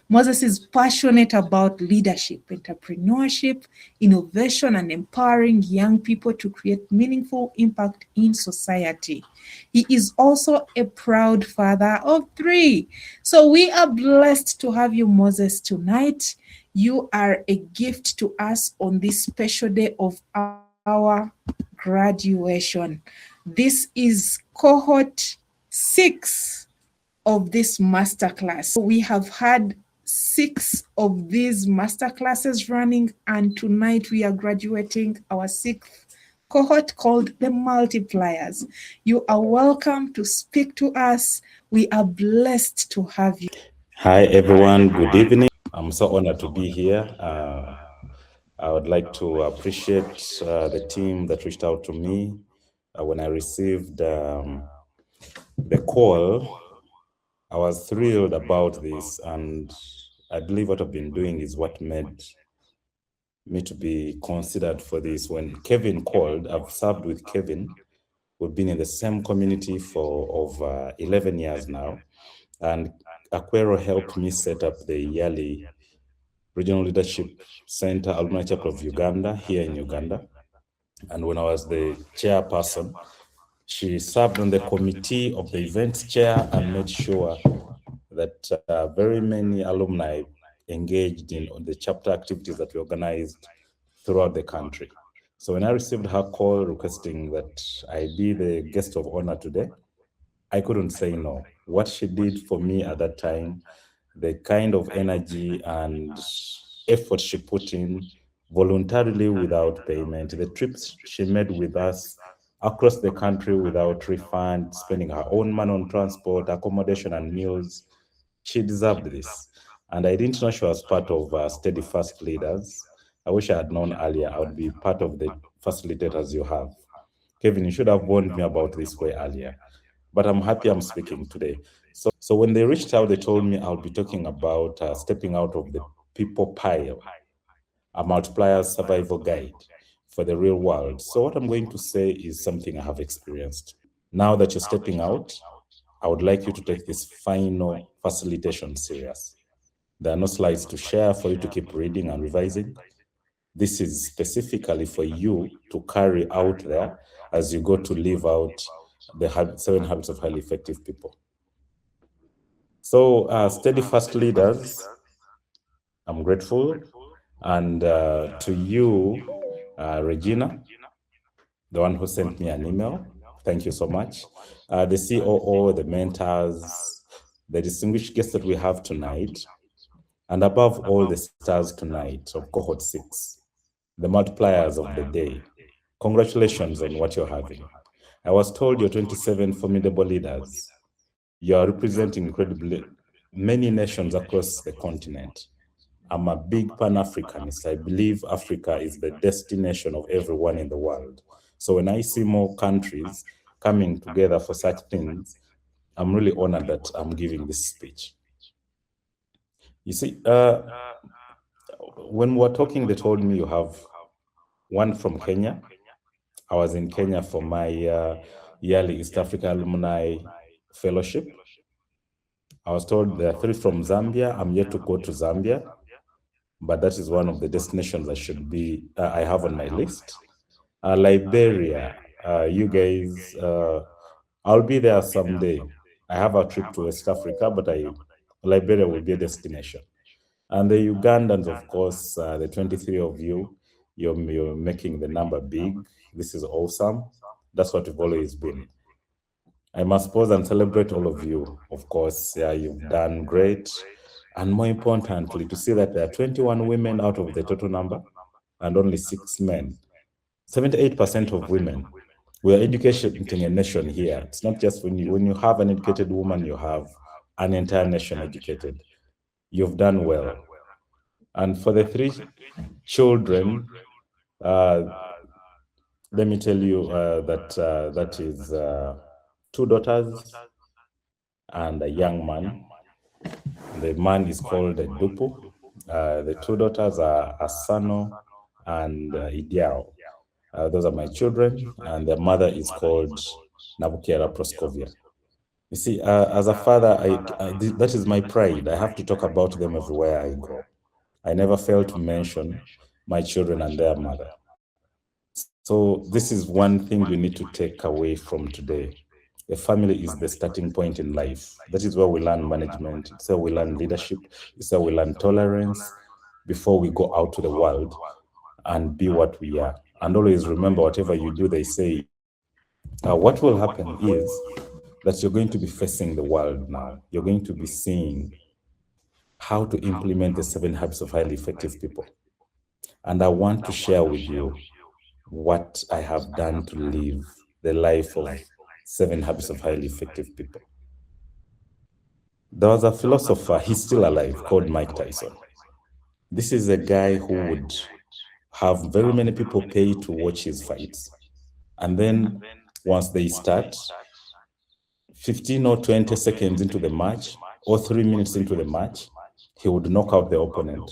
Moses is passionate about leadership, entrepreneurship, innovation, and empowering young people to create meaningful impact in society. He is also a proud father of 3. So we are blessed to have you, Moses, tonight. You are a gift to us on this special day of our graduation. This is cohort 6 of this masterclass. We have had 6 of these masterclasses running, and tonight we are graduating our 6th cohort called the Multipliers. You are welcome to speak to us. We are blessed to have you. Hi, everyone. Good evening. I'm so honored to be here. I would like to appreciate the team that reached out to me when I received the call. I was thrilled about this, and I believe what I've been doing is what made me to be considered for this. When Kevin called, I've served with Kevin. We've been in the same community for over 11 years now, and Aquero helped me set up the yearly Regional Leadership Center Alumni Chapter of Uganda here in Uganda. And when I was the chairperson, she served on the committee of the events chair and made sure that very many alumni engaged in the chapter activities that we organized throughout the country. So when I received her call requesting that I be the guest of honor today, I couldn't say no. What she did for me at that time, the kind of energy and effort she put in voluntarily without payment, the trips she made with us across the country without refund, spending her own money on transport, accommodation, and meals, she deserved this. And I didn't know she was part of Steadfast leaders. I wish I had known earlier. I would be part of the facilitators you have. Kevin, you should have warned me about this way earlier. But I'm happy I'm speaking today. So when they reached out, they told me I'll be talking about stepping out of the people pile, a multiplier's survival guide for the real world. So what I'm going to say is something I have experienced. Now that you're stepping out, I would like you to take this final facilitation serious. There are no slides to share for you to keep reading and revising. This is specifically for you to carry out there as you go to live out the 7 habits of highly effective people. So Steadfast leaders, I'm grateful. And to you, Regina, the one who sent me an email, thank you so much. The COO, the mentors, the distinguished guests that we have tonight, and above all, the stars tonight of cohort 6, the multipliers of the day. Congratulations on what you're having. I was told you're 27 formidable leaders. You are representing incredibly many nations across the continent. I'm a big Pan-Africanist. I believe Africa is the destination of everyone in the world. So when I see more countries coming together for such things, I'm really honored that I'm giving this speech. You see, when we're talking, they told me you have one from Kenya. I was in Kenya for my yearly East Africa Alumni Fellowship. I was told there are 3 from Zambia. I'm yet to go to Zambia, but that is one of the destinations I have on my list. Liberia, you guys, I'll be there someday. I have a trip to West Africa, but Liberia will be a destination. And the Ugandans, of course, the 23 of you, you're making the number big. This is awesome. That's what we've always been. I must pause and celebrate all of you. Of course, yeah, you've done great. And more importantly, to see that there are 21 women out of the total number and only 6 men. 78% of women. We are educating a nation here. It's not just when you have an educated woman, you have an entire nation educated. You've done well. And for the 3 children, let me tell you that is 2 daughters and a young man. The man is called Dupu. The 2 daughters are Asano and Idiao. Those are my children, and their mother is called Nabukiera Proskovia. You see, as a father, that is my pride. I have to talk about them everywhere I go. I never fail to mention my children and their mother. So this is one thing you need to take away from today. The family is the starting point in life. That is where we learn management. It's where we learn leadership. It's where we learn tolerance before we go out to the world and be what we are. And always remember, whatever you do, they say, what will happen is that you're going to be facing the world now. You're going to be seeing how to implement the 7 habits of highly effective people. And I want to share with you what I have done to live the life of 7 habits of highly effective people. There was a philosopher, he's still alive, called Mike Tyson. This is a guy who would have very many people pay to watch his fights. And then once they start, 15 or 20 seconds into the match, or 3 minutes into the match, he would knock out the opponent.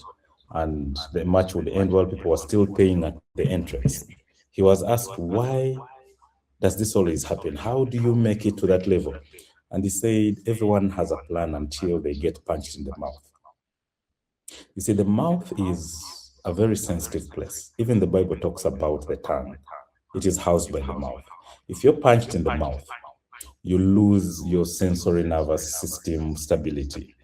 And the match would end while people were still paying at the entrance. He was asked, why does this always happen? How do you make it to that level? And he said, everyone has a plan until they get punched in the mouth. You see, the mouth is a very sensitive place. Even the Bible talks about the tongue. It is housed by the mouth. If you're punched in the mouth, you lose your sensory nervous system stability.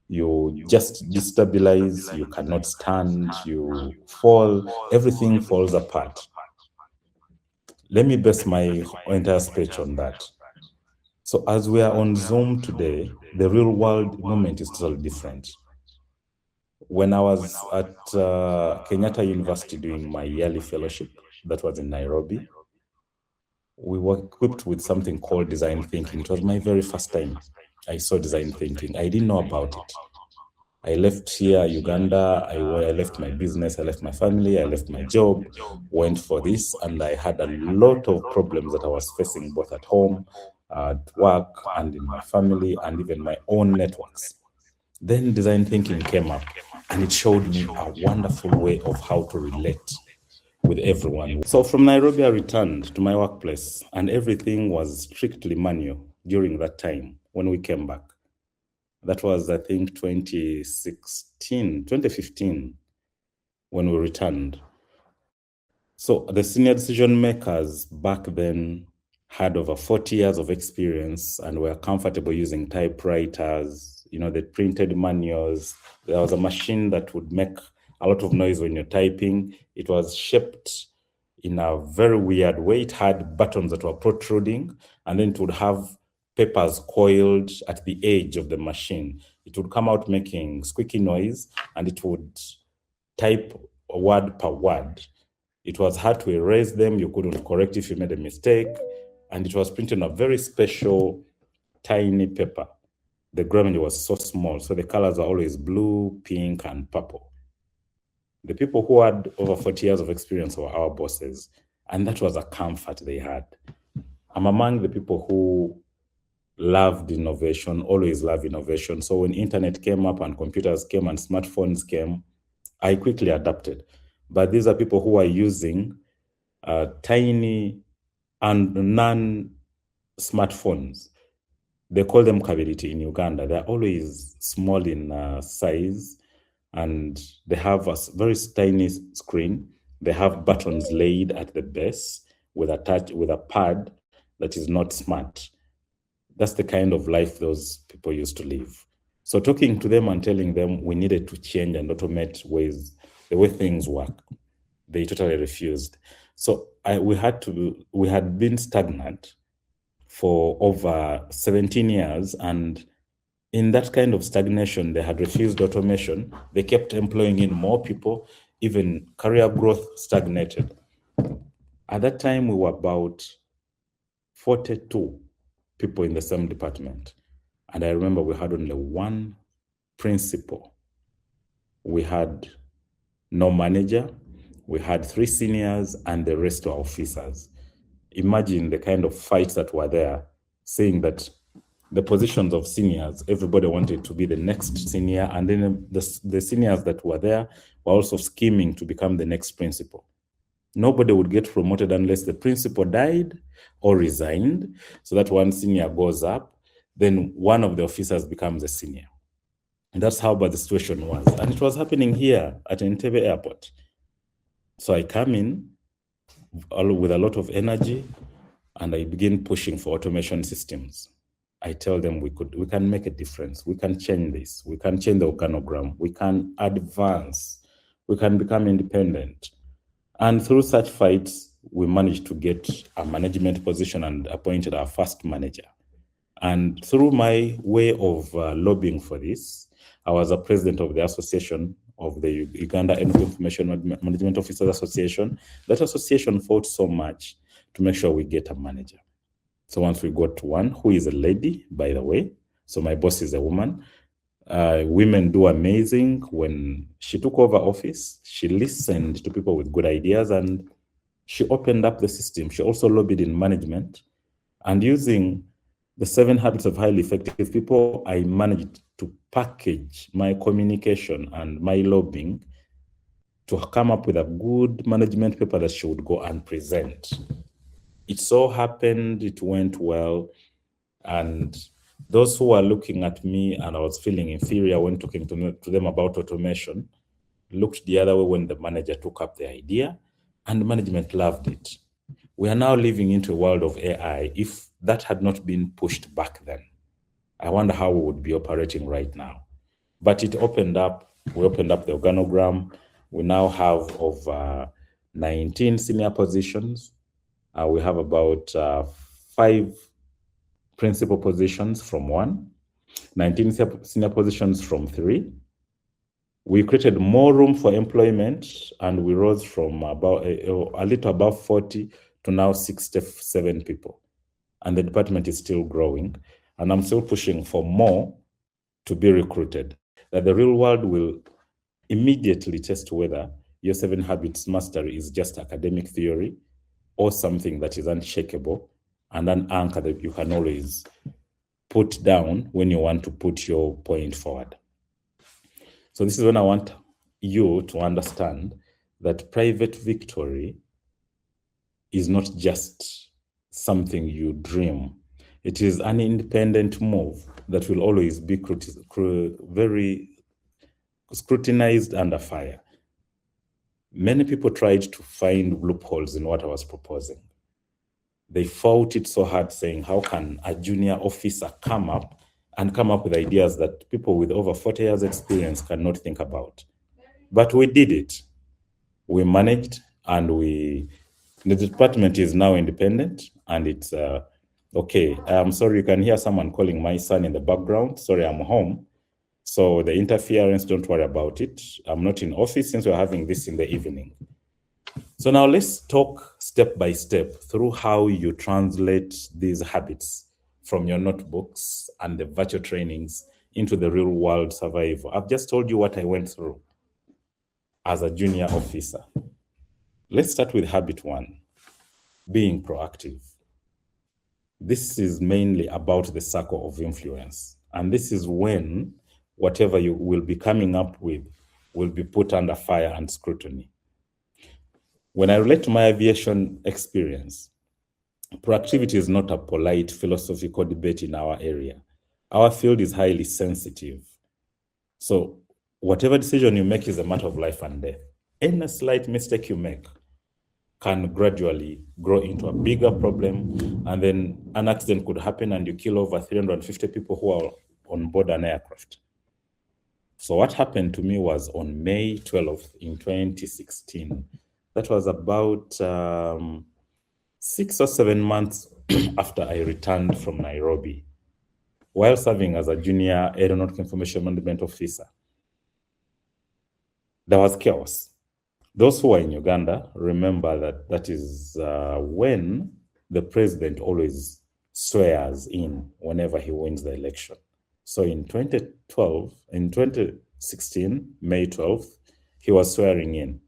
You just destabilize, you cannot stand, you fall, everything falls apart. Let me base my entire speech on that. So as we are on Zoom today, the real world moment is totally different. When I was at Kenyatta University doing my yearly fellowship, that was in Nairobi, we were equipped with something called design thinking. It was my very first time I saw design thinking. I didn't know about it. I left here, Uganda, I left my business, I left my family, I left my job, went for this, and I had a lot of problems that I was facing both at home, at work, and in my family, and even my own networks. Then design thinking came up, and it showed me a wonderful way of how to relate with everyone. So from Nairobi, I returned to my workplace, and everything was strictly manual during that time when we came back. That was, I think, 2015, when we returned. So the senior decision makers back then had over 40 years of experience and were comfortable using typewriters, they printed manuals. There was a machine that would make a lot of noise when you're typing. It was shaped in a very weird way. It had buttons that were protruding, and then it would have papers coiled at the edge of the machine. It would come out making squeaky noise, and it would type word per word. It was hard to erase them. You couldn't correct if you made a mistake. And it was printed on a very special, tiny paper. The gramage was so small, so the colors are always blue, pink, and purple. The people who had over 40 years of experience were our bosses, and that was a comfort they had. I'm among the people who loved innovation, always loved innovation. So when internet came up and computers came and smartphones came, I quickly adapted. But these are people who are using tiny and non-smartphones. They call them kabiriti in Uganda. They're always small in size, and they have a very tiny screen. They have buttons laid at the base with a pad that is not smart. That's the kind of life those people used to live. So talking to them and telling them we needed to change and automate the way things work, they totally refused. So we had been stagnant for over 17 years, and in that kind of stagnation, they had refused automation. They kept employing in more people. Even career growth stagnated. At that time, we were about 42 people in the same department. And I remember we had only one principal. We had no manager. We had 3 seniors, and the rest were officers. Imagine the kind of fights that were there, saying that the positions of seniors, everybody wanted to be the next senior, and then the seniors that were there were also scheming to become the next principal. Nobody would get promoted unless the principal died or resigned, so that one senior goes up, then one of the officers becomes a senior. And that's how bad the situation was. And it was happening here at Entebbe Airport. So I come in with a lot of energy and I begin pushing for automation systems. I tell them we can make a difference. We can change this. We can change the organogram. We can advance. We can become independent. And through such fights, we managed to get a management position and appointed our first manager. And through my way of lobbying for this, I was a president of the association of the Uganda Information Management Officers Association. That association fought so much to make sure we get a manager. So once we got one, who is a lady, by the way, so my boss is a woman. Women do amazing. When she took over office, she listened to people with good ideas and she opened up the system. She also lobbied in management. And using the 7 habits of highly effective people, I managed to package my communication and my lobbying to come up with a good management paper that she would go and present. It so happened, it went well. And those who were looking at me and I was feeling inferior when talking to them about automation looked the other way when the manager took up the idea, and management loved it. We are now living into a world of AI. If that had not been pushed back then, I wonder how we would be operating right now. But it opened up, we opened up the organogram. We now have over 19 senior positions. We have about 5 principal positions from 1, 19 senior positions from 3. We created more room for employment and we rose from about a little above 40 to now 67 people. And the department is still growing. And I'm still pushing for more to be recruited. That the real world will immediately test whether your 7 habits mastery is just academic theory or something that is unshakable and an anchor that you can always put down when you want to put your point forward. So this is when I want you to understand that private victory is not just something you dream. It is an independent move that will always be very scrutinized under fire. Many people tried to find loopholes in what I was proposing. They fought it so hard, saying, how can a junior officer come up with ideas that people with over 40 years experience cannot think about? But we did it. We managed, and the department is now independent, and it's okay. I'm sorry, you can hear someone calling my son in the background. Sorry, I'm home. So the interference, don't worry about it. I'm not in office since we're having this in the evening. So now let's talk step by step through how you translate these habits from your notebooks and the virtual trainings into the real world survival. I've just told you what I went through as a junior officer. Let's start with habit 1, being proactive. This is mainly about the circle of influence. And this is when whatever you will be coming up with will be put under fire and scrutiny. When I relate to my aviation experience, proactivity is not a polite philosophical debate in our area. Our field is highly sensitive. So whatever decision you make is a matter of life and death. Any slight mistake you make can gradually grow into a bigger problem, and then an accident could happen and you kill over 350 people who are on board an aircraft. So what happened to me was on May 12th in 2016. That was about 6 or 7 months after I returned from Nairobi, while serving as a junior aeronautic information management officer. There was chaos. Those who are in Uganda remember that is when the president always swears in whenever he wins the election. So in 2016, May 12th, he was swearing in.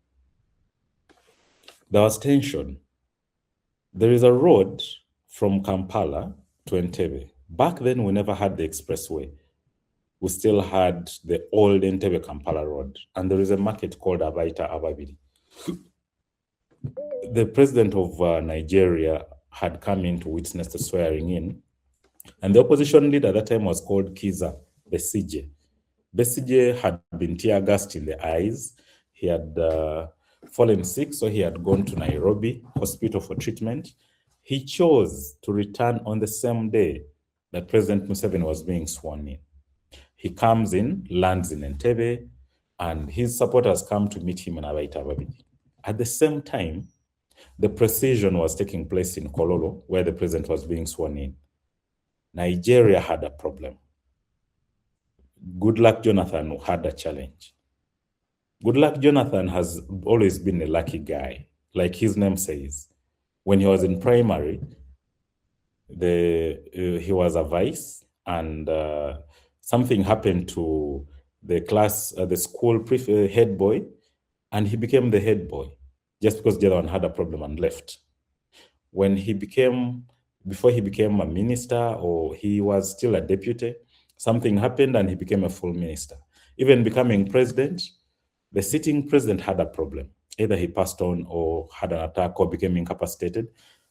There was tension. There is a road from Kampala to Entebbe. Back then, we never had the expressway. We still had the old Entebbe-Kampala road. And there is a market called Abaita Ababiri. The president of Nigeria had come in to witness the swearing in. And the opposition leader at that time was called Kiza Besige. Besige had been tear gassed in the eyes. He had fallen sick, so he had gone to Nairobi hospital for treatment. He chose to return on the same day that President Museveni was being sworn in. He comes in, lands in Entebbe, and his supporters come to meet him in Abaita Babidi. At the same time, the procession was taking place in Kololo, where the president was being sworn in. Nigeria had a problem. Goodluck Jonathan had a challenge. Goodluck Jonathan has always been a lucky guy, like his name says. When he was in primary, he was a vice, and something happened to the class, the school head boy, and he became the head boy just because the other one had a problem and left. Before he became a minister, or he was still a deputy, something happened and he became a full minister. Even becoming president, the sitting president had a problem. Either he passed on or had an attack or became incapacitated.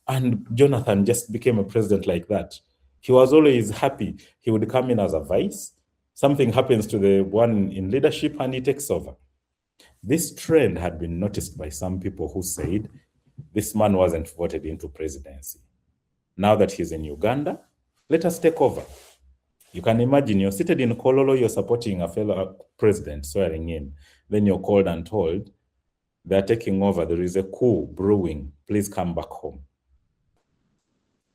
And Jonathan just became a president like that. He was always happy. He would come in as a vice. Something happens to the one in leadership and he takes over. This trend had been noticed by some people who said, this man wasn't voted into presidency. Now that he's in Uganda, let us take over. You can imagine you're seated in Kololo, you're supporting a fellow president swearing in. Then you're called and told, they're taking over, there is a coup brewing, please come back home.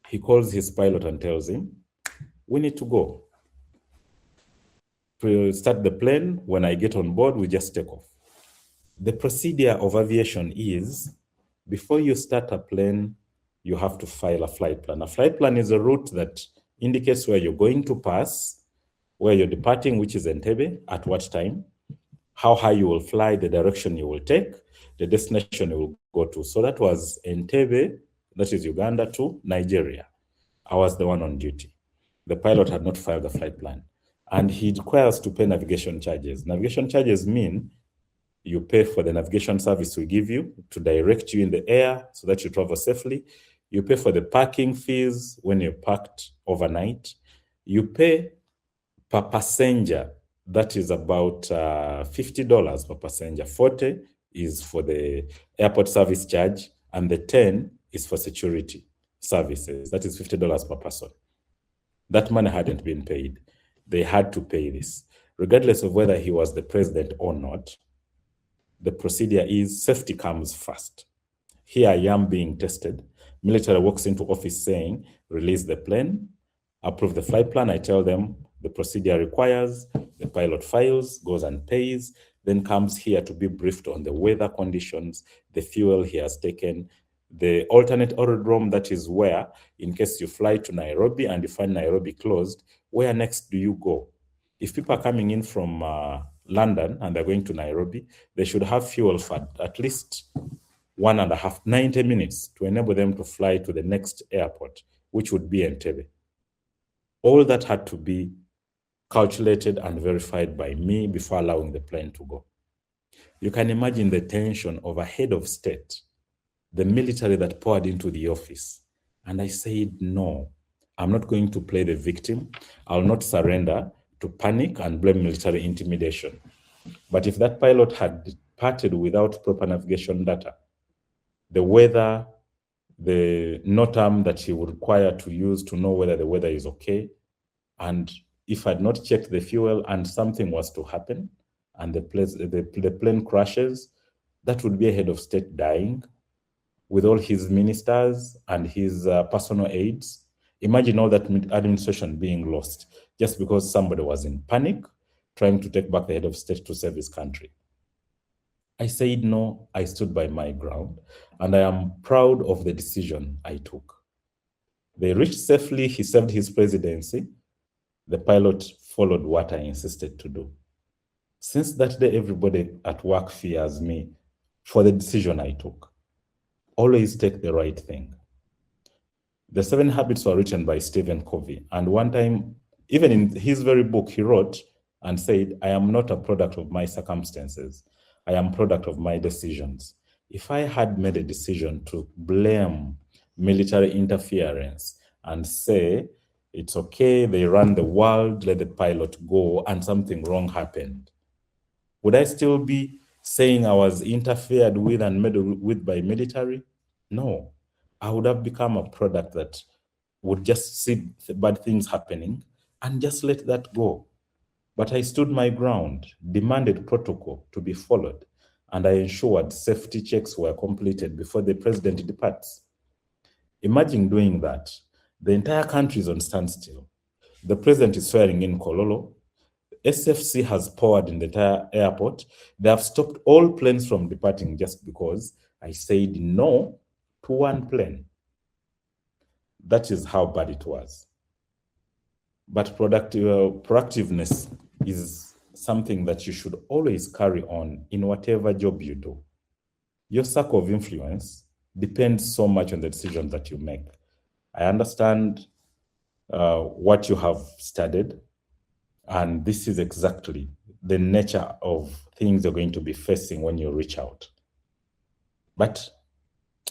He calls his pilot and tells him, we need to go. To start the plane, when I get on board, we just take off. The procedure of aviation is, before you start a plane, you have to file a flight plan. A flight plan is a route that indicates where you're going to pass, where you're departing, which is Entebbe, at what time, how high you will fly, the direction you will take, the destination you will go to. So that was Entebbe, that is Uganda, to Nigeria. I was the one on duty. The pilot had not filed the flight plan. And he requires to pay navigation charges. Navigation charges mean you pay for the navigation service we give you to direct you in the air so that you travel safely. You pay for the parking fees when you're parked overnight. You pay per passenger. That is about $50 per passenger. 40 is for the airport service charge, and the 10 is for security services. That is $50 per person. That money hadn't been paid. They had to pay this. Regardless of whether he was the president or not, the procedure is safety comes first. Here I am being tested. Military walks into office saying, release the plane, approve the flight plan. I tell them the procedure requires, the pilot files, goes and pays, then comes here to be briefed on the weather conditions, the fuel he has taken, the alternate aerodrome, that is where, in case you fly to Nairobi and you find Nairobi closed, where next do you go? If people are coming in from London and they're going to Nairobi, they should have fuel for at least 90 minutes to enable them to fly to the next airport, which would be Entebbe. All that had to be calculated and verified by me before allowing the plane to go. You can imagine the tension of a head of state, the military that poured into the office. And I said, no, I'm not going to play the victim. I'll not surrender to panic and blame military intimidation. But if that pilot had departed without proper navigation data, the weather, the NOTAM that he would require to use to know whether the weather is okay, and if I'd not checked the fuel and something was to happen and the plane crashes, that would be a head of state dying with all his ministers and his personal aides. Imagine all that administration being lost just because somebody was in panic trying to take back the head of state to save his country. I said no, I stood by my ground, and I am proud of the decision I took. They reached safely, he served his presidency. The pilot followed what I insisted to do. Since that day, everybody at work fears me for the decision I took. Always take the right thing. The 7 Habits were written by Stephen Covey, and one time, even in his very book, he wrote and said, I am not a product of my circumstances. I am a product of my decisions. If I had made a decision to blame military interference and say It's okay, they run the world, let the pilot go, and something wrong happened. Would I still be saying I was interfered with and meddled with by military? No. I would have become a product that would just see bad things happening and just let that go. But I stood my ground, demanded protocol to be followed, and I ensured safety checks were completed before the president departs. Imagine doing that. The entire country is on standstill. The president is swearing in Kololo. SFC has powered in the entire airport. They have stopped all planes from departing just because I said no to one plane. That is how bad it was. But proactiveness is something that you should always carry on in whatever job you do. Your circle of influence depends so much on the decisions that you make. I understand what you have studied, and this is exactly the nature of things you're going to be facing when you reach out. But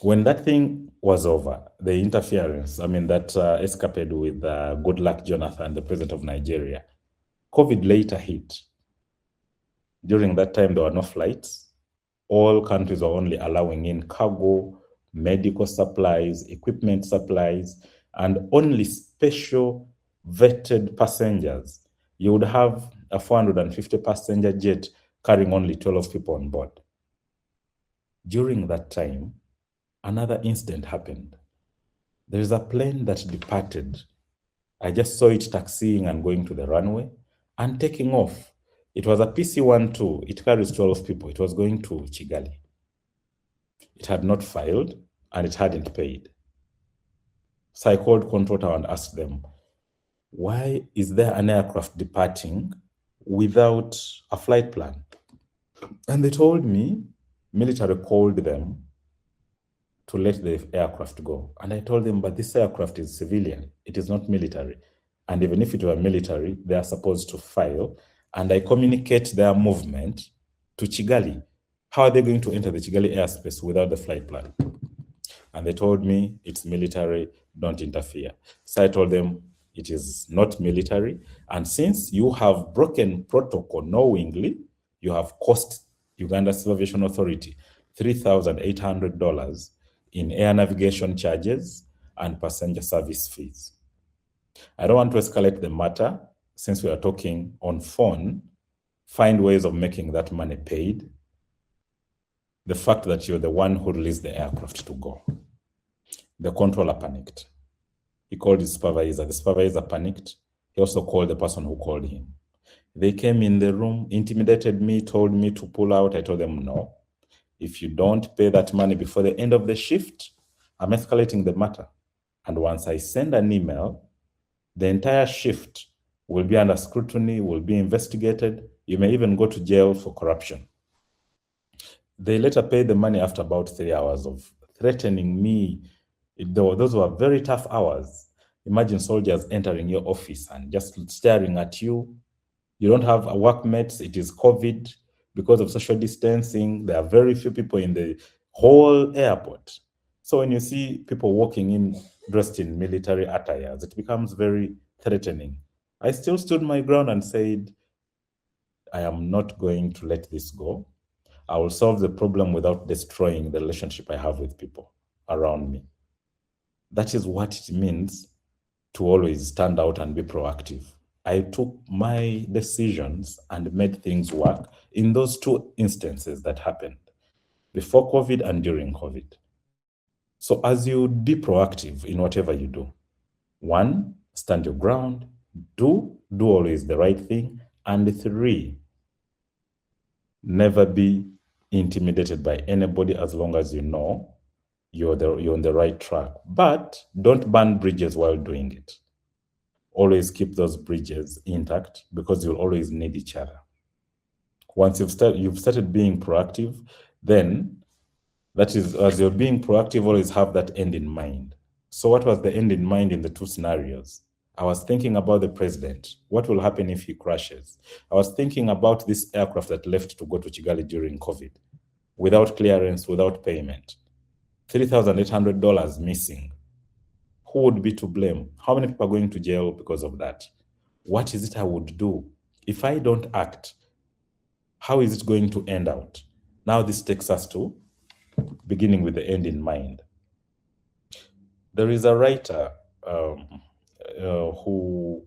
when that thing was over, the interference, that escapade with Goodluck Jonathan, the president of Nigeria, COVID later hit. During that time, there were no flights. All countries were only allowing in cargo, medical supplies, equipment supplies, and only special vetted passengers. You would have a 450 passenger jet carrying only 12 people on board. During that time, another incident happened. There is a plane that departed. I just saw it taxiing and going to the runway and taking off. It was a PC-12. It carries 12 people. It was going to Kigali. It had not filed and it hadn't paid. So I called Control Tower and asked them, why is there an aircraft departing without a flight plan? And they told me military called them to let the aircraft go. And I told them, but this aircraft is civilian. It is not military. And even if it were military, they are supposed to file. And I communicate their movement to Kigali. How are they going to enter the Kigali airspace without the flight plan? And they told me, it's military, don't interfere. So I told them, it is not military. And since you have broken protocol knowingly, you have cost Uganda Civil Aviation Authority $3,800 in air navigation charges and passenger service fees. I don't want to escalate the matter. Since we are talking on phone, find ways of making that money paid. The fact that you're the one who released the aircraft to go. The controller panicked. He called his supervisor. The supervisor panicked. He also called the person who called him. They came in the room, intimidated me, told me to pull out. I told them, no. If you don't pay that money before the end of the shift, I'm escalating the matter. And once I send an email, the entire shift will be under scrutiny, will be investigated. You may even go to jail for corruption. They later paid the money after about 3 hours of threatening me. Those were very tough hours. Imagine soldiers entering your office and just staring at you. You don't have workmates. It is COVID. Because of social distancing, there are very few people in the whole airport. So when you see people walking in dressed in military attires, it becomes very threatening. I still stood my ground and said, I am not going to let this go. I will solve the problem without destroying the relationship I have with people around me. That is what it means to always stand out and be proactive. I took my decisions and made things work in those two instances that happened, before COVID and during COVID. So as you be proactive in whatever you do, 1, stand your ground, 2, do always the right thing, and 3, never be intimidated by anybody as long as you know you're on the right track. But don't burn bridges while doing it. Always keep those bridges intact because you'll always need each other. Once you've started being proactive, then that is, as you're being proactive, always have that end in mind. So what was the end in mind in the two scenarios? I was thinking about the president. What will happen if he crashes? I was thinking about this aircraft that left to go to Kigali during COVID, without clearance, without payment. $3,800 missing. Who would be to blame? How many people are going to jail because of that? What is it I would do? If I don't act, how is it going to end out? Now this takes us to beginning with the end in mind. There is a writer who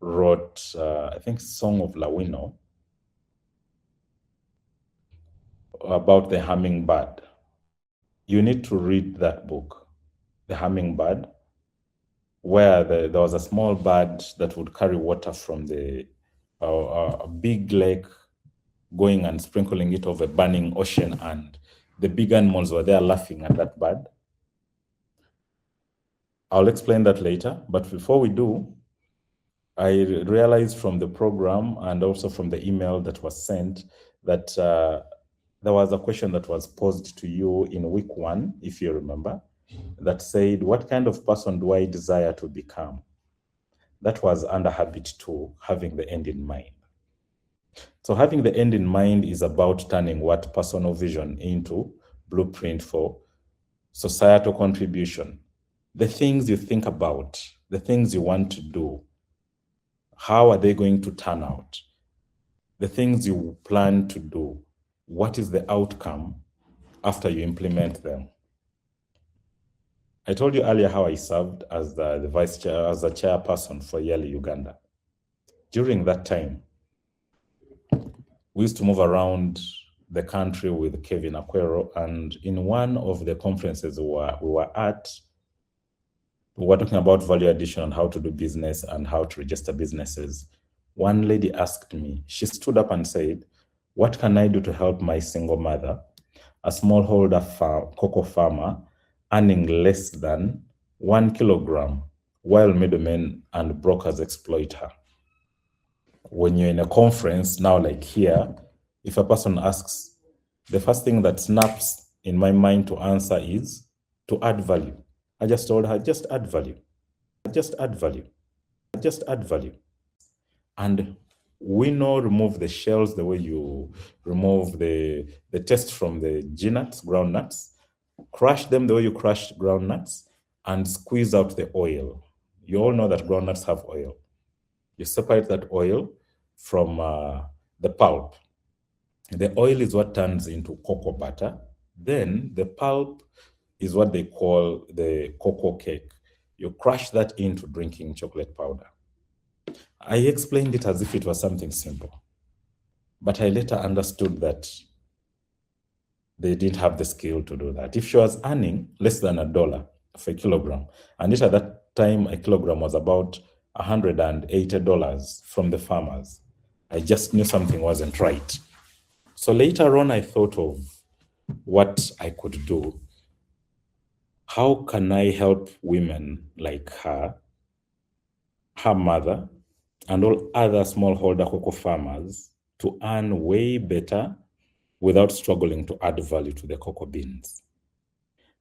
wrote, I think, Song of Lawino about the hummingbird. You need to read that book, The Hummingbird, where there was a small bird that would carry water from a big lake, going and sprinkling it over a burning ocean, and the big animals were there laughing at that bird. I'll explain that later, but before we do, I realized from the program and also from the email that was sent that there was a question that was posed to you in week 1, if you remember, that said, what kind of person do I desire to become? That was under habit 2, having the end in mind. So having the end in mind is about turning what personal vision into blueprint for societal contribution. The things you think about, the things you want to do, how are they going to turn out? The things you plan to do, what is the outcome after you implement them? I told you earlier how I served as the vice chair, as a chairperson for Yale, Uganda. During that time, we used to move around the country with Kevin Aquero, and in one of the conferences we were at, we were talking about value addition and how to do business and how to register businesses. One lady asked me, she stood up and said, what can I do to help my single mother, a smallholder cocoa farmer, earning less than 1 kilogram, while middlemen and brokers exploit her? When you're in a conference, now like here, if a person asks, the first thing that snaps in my mind to answer is to add value. I just told her, just add value. Just add value. Just add value. And we know remove the shells the way you remove the taste from the G-nuts, groundnuts, crush them the way you crush groundnuts, and squeeze out the oil. You all know that groundnuts have oil. You separate that oil from the pulp. The oil is what turns into cocoa butter. Then the pulp is what they call the cocoa cake. You crush that into drinking chocolate powder. I explained it as if it was something simple, but I later understood that they didn't have the skill to do that. If she was earning less than $1 for a kilogram, and at that time a kilogram was about $180 from the farmers, I just knew something wasn't right. So later on, I thought of what I could do. How can I help women like her, her mother, and all other smallholder cocoa farmers to earn way better without struggling to add value to the cocoa beans?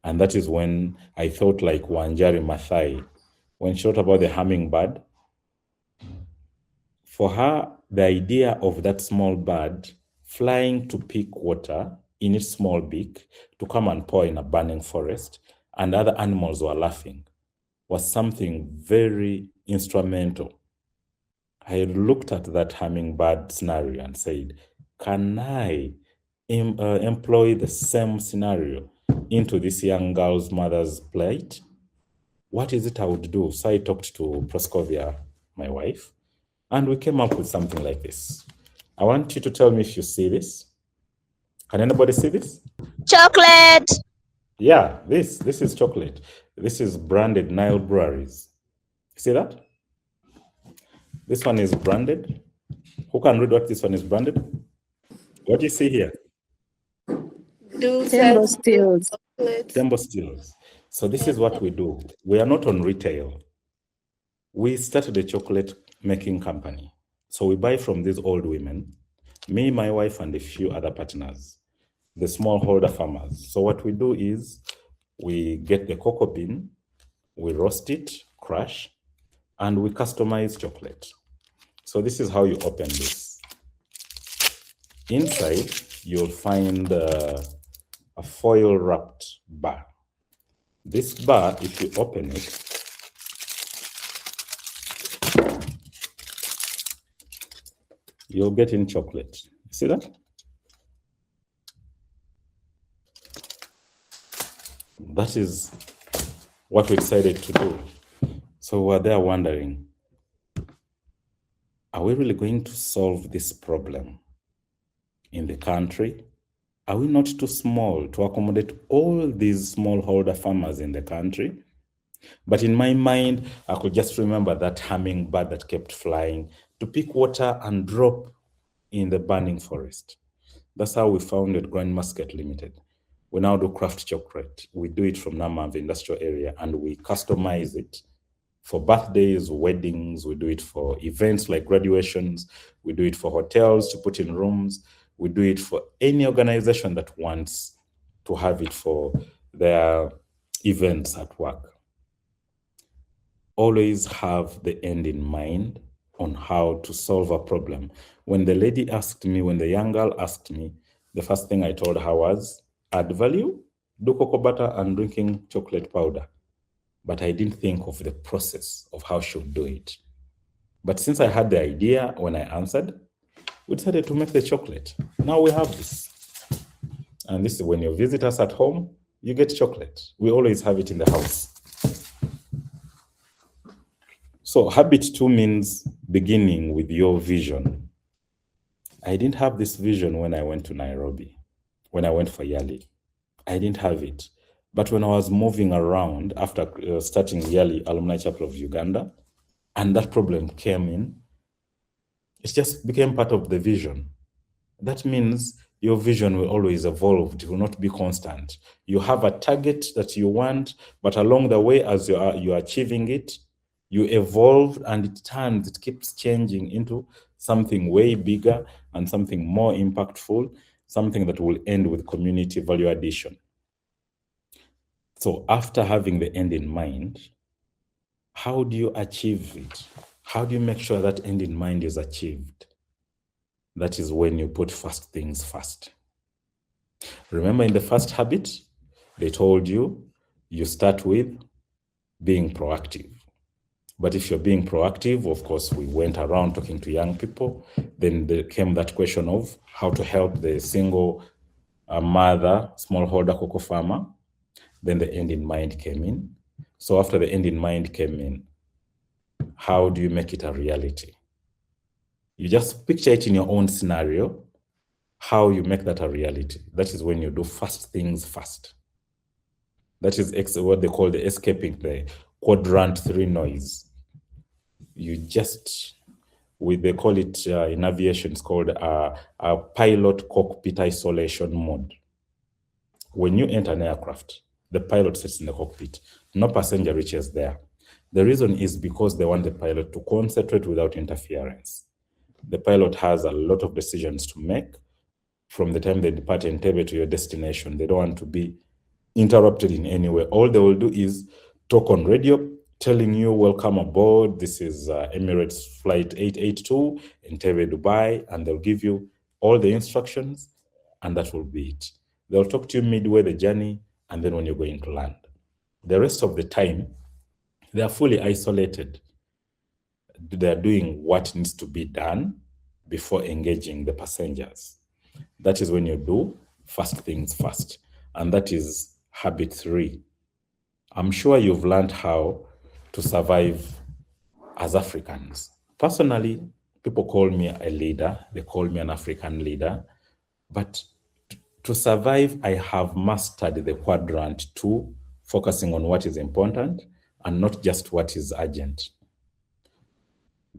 And that is when I thought like Wanjari Maathai, when she wrote about the hummingbird. For her, the idea of that small bird flying to pick water in its small beak to come and pour in a burning forest, and other animals were laughing, was something very instrumental. I looked at that hummingbird scenario and said, can I employ the same scenario into this young girl's mother's plight? What is it I would do? So I talked to Proscovia, my wife, and we came up with something like this. I want you to tell me if you see this. Can anybody see this? Chocolate. Yeah, this is chocolate. This is branded Nile Breweries. See that? This one is branded. Who can read what this one is branded? What do you see here? Tembo Stills. Tembo Stills. So this is what we do. We are not on retail. We started a chocolate making company. So we buy from these old women, me, my wife, and a few other partners, the smallholder farmers. So what we do is we get the cocoa bean, we roast it, crush, and we customize chocolate. So this is how you open this. Inside, you'll find a foil wrapped bar. This bar, if you open it, you'll get in chocolate. See that? That is what we decided to do. So we're there wondering, are we really going to solve this problem in the country? Are we not too small to accommodate all these smallholder farmers in the country? But in my mind, I could just remember that hummingbird that kept flying to pick water and drop in the burning forest. That's how we founded Grand Musket Limited. We now do craft chocolate. We do it from Namam, the industrial area, and we customize it for birthdays, weddings. We do it for events like graduations. We do it for hotels to put in rooms. We do it for any organization that wants to have it for their events at work. Always have the end in mind on how to solve a problem. When the lady asked me, when the young girl asked me, the first thing I told her was, add value, do cocoa butter and drinking chocolate powder. But I didn't think of the process of how she would do it. But since I had the idea when I answered, we decided to make the chocolate. Now we have this. And this is when you visit us at home, you get chocolate. We always have it in the house. So habit 2 means beginning with your vision. I didn't have this vision when I went to Nairobi, when I went for Yali. I didn't have it. But when I was moving around after starting Yali Alumni Chapel of Uganda, and that problem came in, it just became part of the vision. That means your vision will always evolve. It will not be constant. You have a target that you want, but along the way, as you are achieving it, you evolve and it keeps changing into something way bigger and something more impactful, something that will end with community value addition. So after having the end in mind, how do you achieve it? How do you make sure that end in mind is achieved? That is when you put first things first. Remember in the first habit, they told you start with being proactive. But if you're being proactive, of course, we went around talking to young people. Then there came that question of how to help the single mother, smallholder cocoa farmer. Then the end in mind came in. So after the end in mind came in, how do you make it a reality? You just picture it in your own scenario, how you make that a reality. That is when you do first things first. That is what they call the escaping the quadrant 3 noise. You just, they call it in aviation, it's called a pilot cockpit isolation mode. When you enter an aircraft, the pilot sits in the cockpit. No passenger reaches there. The reason is because they want the pilot to concentrate without interference. The pilot has a lot of decisions to make from the time they depart Entebbe to your destination. They don't want to be interrupted in any way. All they will do is talk on radio, telling you, welcome aboard. This is Emirates Flight 882, Entebbe, Dubai, and they'll give you all the instructions, and that will be it. They'll talk to you midway the journey, and then when you're going to land. The rest of the time, they are fully isolated. They're doing what needs to be done before engaging the passengers. That is when you do first things first. And that is habit 3. I'm sure you've learned how to survive as Africans. Personally, people call me a leader. They call me an African leader. But to survive, I have mastered the quadrant 2, focusing on what is important and not just what is urgent.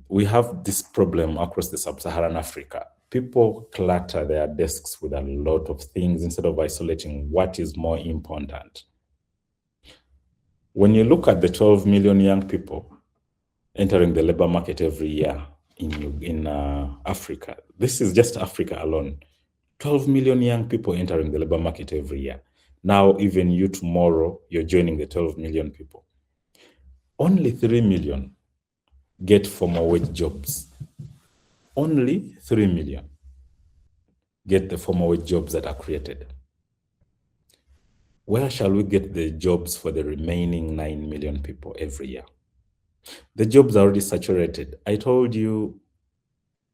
We have this problem across the sub-Saharan Africa. People clutter their desks with a lot of things instead of isolating what is more important. When you look at the 12 million young people entering the labor market every year in Africa, this is just Africa alone. 12 million young people entering the labor market every year. Now, even you tomorrow, you're joining the 12 million people. Only 3 million get formal wage jobs. Only 3 million get the formal wage jobs that are created. Where shall we get the jobs for the remaining 9 million people every year? The jobs are already saturated. I told you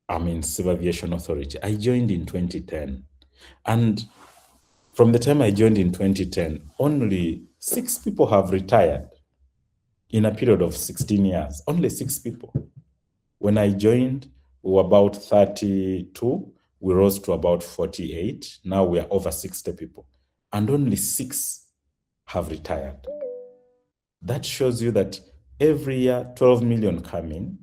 I'm in Civil Aviation Authority. I joined in 2010. And from the time I joined in 2010, only 6 people have retired in a period of 16 years. Only 6 people. When I joined, we were about 32. We rose to about 48. Now we are over 60 people. And only 6 have retired. That shows you that every year 12 million come in,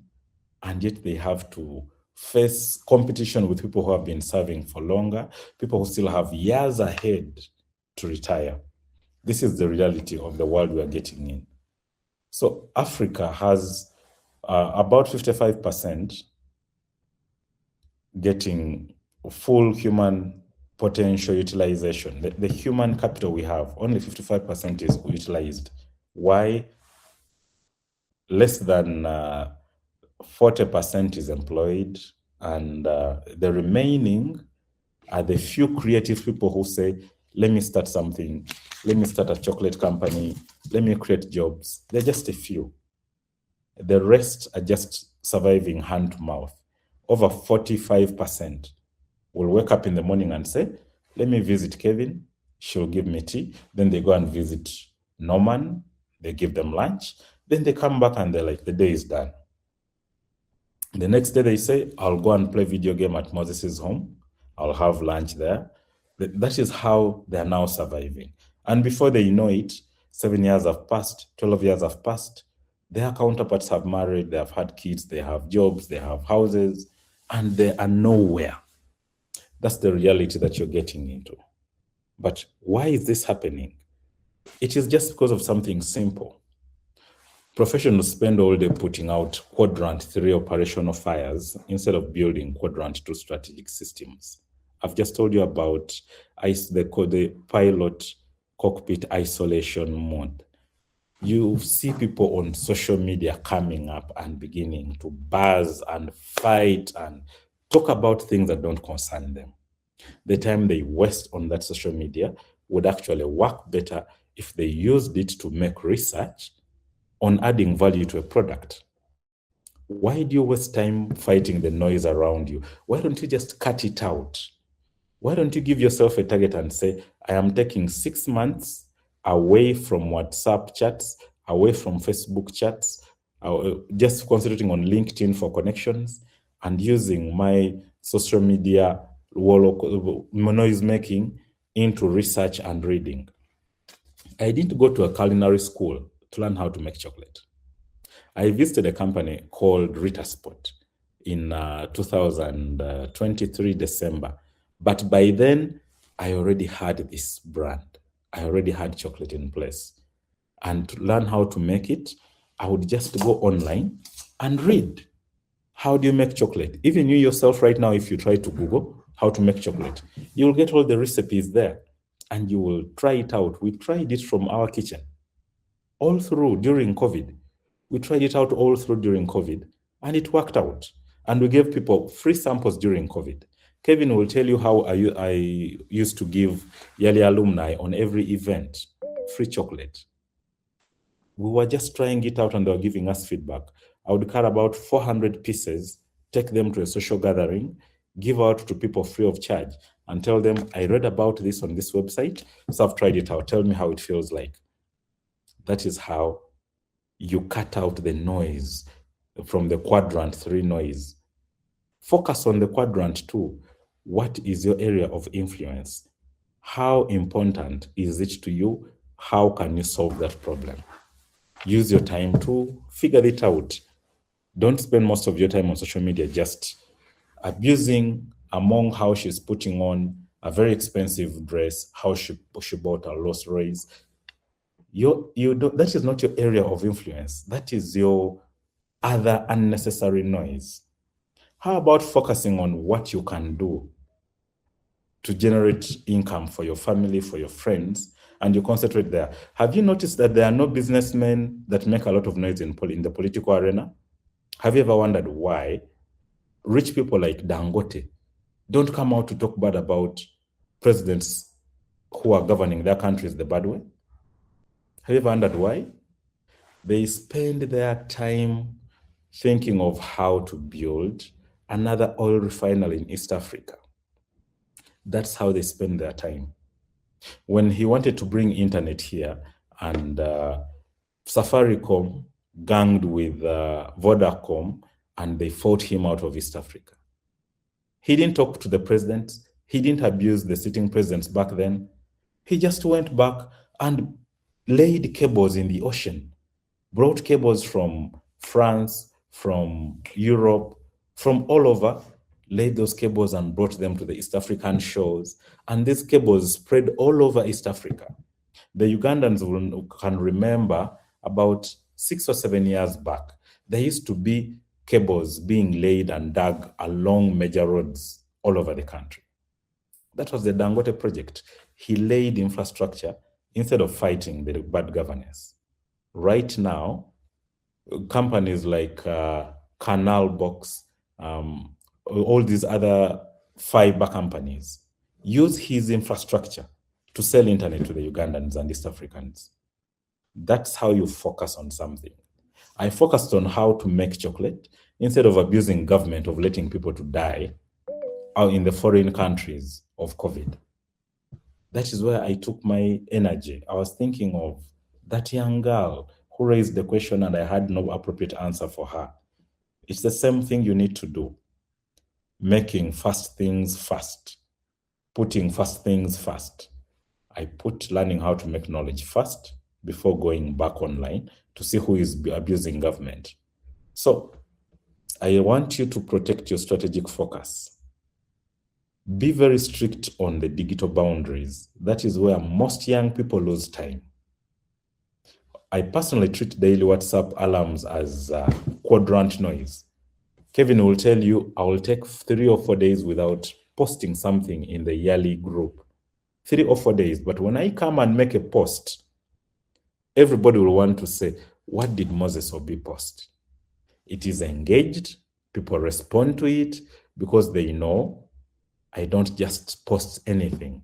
and yet they have to face competition with people who have been serving for longer, people who still have years ahead to retire. This is the reality of the world we are getting in. So Africa has about 55% getting full human potential utilization. The human capital we have, only 55% is utilized. Why? Less than 40% is employed, and the remaining are the few creative people who say, let me start something, let me start a chocolate company, let me create jobs. They're just a few. The rest are just surviving hand to mouth. Over 45% will wake up in the morning and say, let me visit Kevin, she'll give me tea. Then they go and visit Norman, they give them lunch. Then they come back and they're like, the day is done. The next day they say, I'll go and play video game at Moses' home. I'll have lunch there. That is how they're now surviving. And before they know it, 7 years have passed, 12 years have passed. Their counterparts have married, they have had kids, they have jobs, they have houses, and they are nowhere. That's the reality that you're getting into. But why is this happening? It is just because of something simple. Professionals spend all day putting out quadrant 3 operational fires instead of building quadrant 2 strategic systems. I've just told you about the pilot cockpit isolation mode. You see people on social media coming up and beginning to buzz and fight and talk about things that don't concern them. The time they waste on that social media would actually work better if they used it to make research on adding value to a product. Why do you waste time fighting the noise around you? Why don't you just cut it out? Why don't you give yourself a target and say, I am taking 6 months away from WhatsApp chats, away from Facebook chats, just concentrating on LinkedIn for connections and using my social media noise making into research and reading. I didn't go to a culinary school to learn how to make chocolate. I visited a company called Rita Sport in 2023 December. But by then, I already had this brand. I already had chocolate in place. And to learn how to make it, I would just go online and read. How do you make chocolate? Even you yourself right now, if you try to Google how to make chocolate, you will get all the recipes there and you will try it out. We tried it from our kitchen all through during COVID. We tried it out all through during COVID and it worked out. And we gave people free samples during COVID. Kevin will tell you how I used to give Yale alumni on every event free chocolate. We were just trying it out and they were giving us feedback. I would carry about 400 pieces, take them to a social gathering, give out to people free of charge, and tell them, I read about this on this website, so I've tried it out. Tell me how it feels like. That is how you cut out the noise from the quadrant 3 noise. Focus on the quadrant 2. What is your area of influence? How important is it to you? How can you solve that problem? Use your time to figure it out. Don't spend most of your time on social media just abusing among how she's putting on a very expensive dress, how she bought a Rolls Royce. That is not your area of influence. That is your other unnecessary noise. How about focusing on what you can do to generate income for your family, for your friends, and you concentrate there? Have you noticed that there are no businessmen that make a lot of noise in the political arena? Have you ever wondered why rich people like Dangote don't come out to talk bad about presidents who are governing their countries the bad way? Have you ever wondered why? They spend their time thinking of how to build another oil refinery in East Africa. That's how they spend their time. When he wanted to bring internet here and Safaricom ganged with Vodacom and they fought him out of East Africa. He didn't talk to the president. He didn't abuse the sitting presidents back then. He just went back and laid cables in the ocean, brought cables from France, from Europe, from all over, laid those cables and brought them to the East African shores. And these cables spread all over East Africa. The Ugandans can remember about 6 or 7 years back, there used to be cables being laid and dug along major roads all over the country. That was the Dangote project. He laid infrastructure instead of fighting the bad governance. Right now, companies like Canal Box, all these other fiber companies use his infrastructure to sell internet to the Ugandans and East Africans. That's how you focus on something. I focused on how to make chocolate instead of abusing government of letting people to die out in the foreign countries of COVID. That is where I took my energy. I was thinking of that young girl who raised the question and I had no appropriate answer for her. It's the same thing you need to do. Making first things first. Putting first things first. I put learning how to make knowledge first before going back online to see who is abusing government. So I want you to protect your strategic focus. Be very strict on the digital boundaries. That is where most young people lose time. I personally treat daily WhatsApp alarms as quadrant noise. Kevin will tell you, I will take 3 or 4 days without posting something in the yearly group. 3 or 4 days. But when I come and make a post, everybody will want to say, what did Moses Obi post? It is engaged. People respond to it because they know I don't just post anything.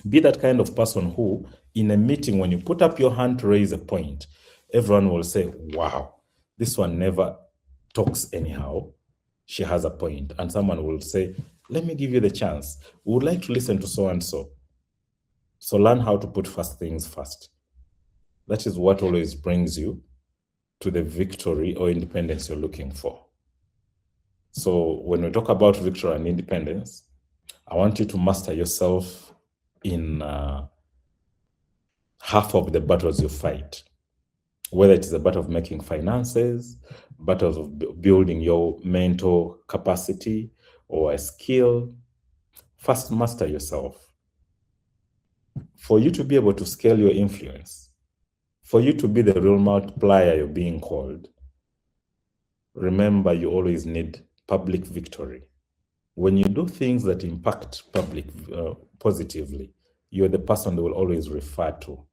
Be that kind of person who, in a meeting, when you put up your hand to raise a point, everyone will say, wow, this one never talks anyhow. She has a point. And someone will say, let me give you the chance. We would like to listen to so-and-so. So learn how to put first things first. That is what always brings you to the victory or independence you're looking for. So when we talk about victory and independence, I want you to master yourself in half of the battles you fight, whether it is a battle of making finances, battles of building your mental capacity or a skill. First, master yourself. For you to be able to scale your influence, for you to be the real multiplier you're being called, remember you always need public victory. When you do things that impact public positively, you're the person they will always refer to.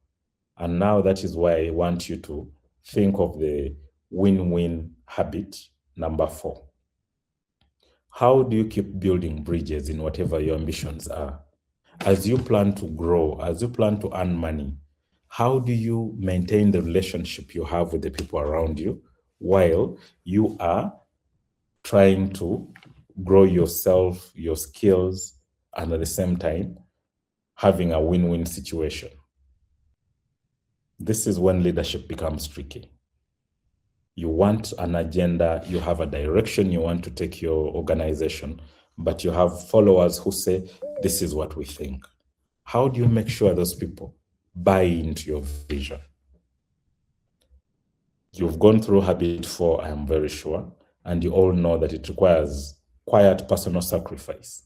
And now that is why I want you to think of the win-win habit, number 4. How do you keep building bridges in whatever your ambitions are? As you plan to grow, as you plan to earn money, how do you maintain the relationship you have with the people around you while you are trying to grow yourself, your skills, and at the same time, having a win-win situation? This is when leadership becomes tricky. You want an agenda, you have a direction you want to take your organization, but you have followers who say, this is what we think. How do you make sure those people buy into your vision? You've gone through habit 4, I am very sure, and you all know that it requires quiet personal sacrifice.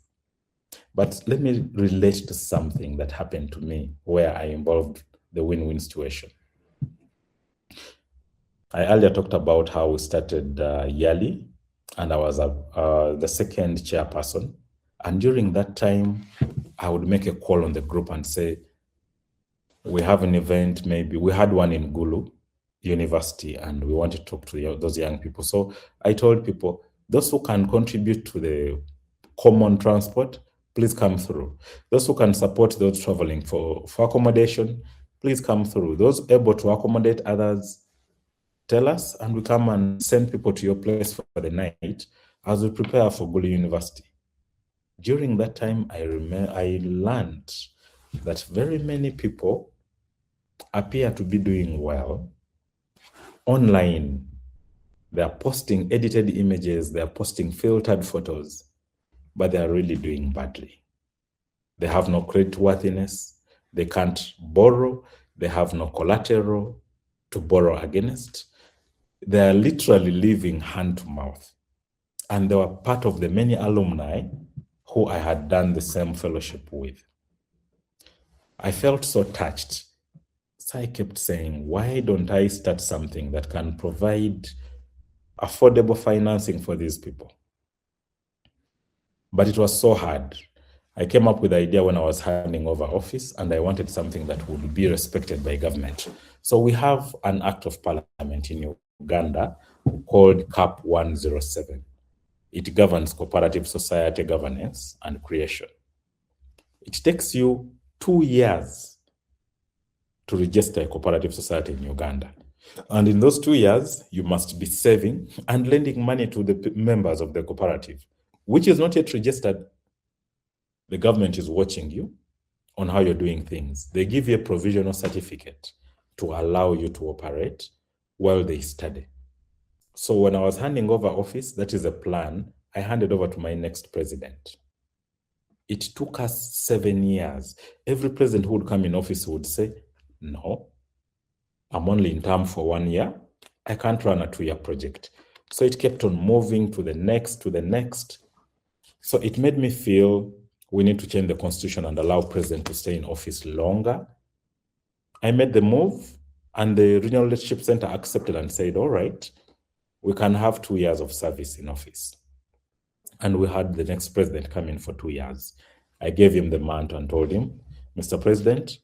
But let me relate to something that happened to me where I involved the win-win situation. I earlier talked about how we started yearly, and I was the second chairperson. And during that time, I would make a call on the group and say, we have an event, maybe we had one in Gulu University, and we want to talk to those young people. So I told people, those who can contribute to the common transport, please come through. Those who can support those traveling for accommodation, please come through. Those able to accommodate others, tell us, and we come and send people to your place for the night as we prepare for Gulu University. During that time, I learned that very many people appear to be doing well online. They are posting edited images, they are posting filtered photos, but they are really doing badly. They have no creditworthiness, they can't borrow, they have no collateral to borrow against. They are literally living hand to mouth. And they were part of the many alumni who I had done the same fellowship with. I felt so touched. So I kept saying, why don't I start something that can provide affordable financing for these people? But it was so hard. I came up with the idea when I was handing over office, and I wanted something that would be respected by government. So we have an act of parliament in Uganda called CAP 107. It governs cooperative society governance and creation. It takes you 2 years to register a cooperative society in Uganda. And in those 2 years, you must be saving and lending money to the members of the cooperative, which is not yet registered. The government is watching you on how you're doing things. They give you a provisional certificate to allow you to operate while they study. So when I was handing over office, that is a plan I handed over to my next president. It took us 7 years. Every president who would come in office would say, no, I'm only in term for 1 year. I can't run a 2-year project. So it kept on moving to the next, to the next. So it made me feel we need to change the constitution and allow president to stay in office longer. I made the move, and the Regional Leadership Center accepted and said, all right, we can have 2 years of service in office. And we had the next president come in for 2 years. I gave him the mantle and told him, Mr. President,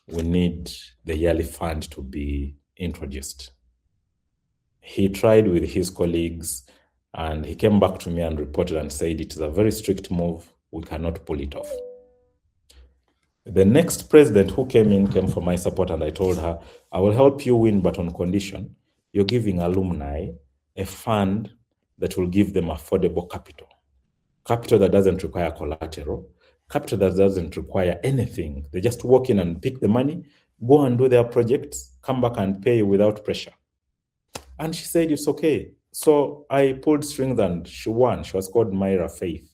we need the yearly fund to be introduced. He tried with his colleagues, and he came back to me and reported and said, it is a very strict move. We cannot pull it off. The next president who came for my support, and I told her, I will help you win, but on condition you're giving alumni a fund that will give them affordable capital. Capital that doesn't require collateral, capital that doesn't require anything. They just walk in and pick the money, go and do their projects, come back and pay without pressure. And she said, it's okay. So I pulled strings and she won. She was called Myra Faith.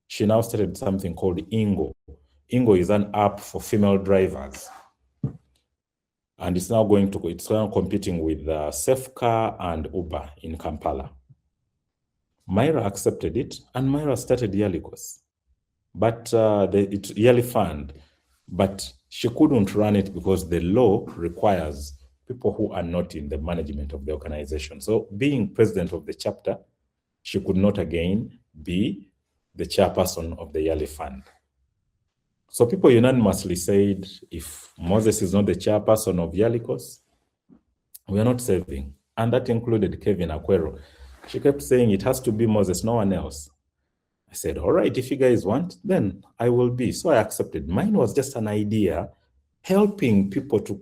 She now started something called Ingo. Ingo is an app for female drivers. And it's now competing with Safecar and Uber in Kampala. Myra accepted it, and Myra started yearly course, but yearly fund, but she couldn't run it because the law requires people who are not in the management of the organization. So being president of the chapter, she could not again be the chairperson of the yearly fund. So people unanimously said, if Moses is not the chairperson of yearly course, we are not serving. And that included Kevin Akwero. She kept saying, it has to be Moses, no one else. I said, all right, if you guys want, then I will be. So I accepted. Mine was just an idea, helping people to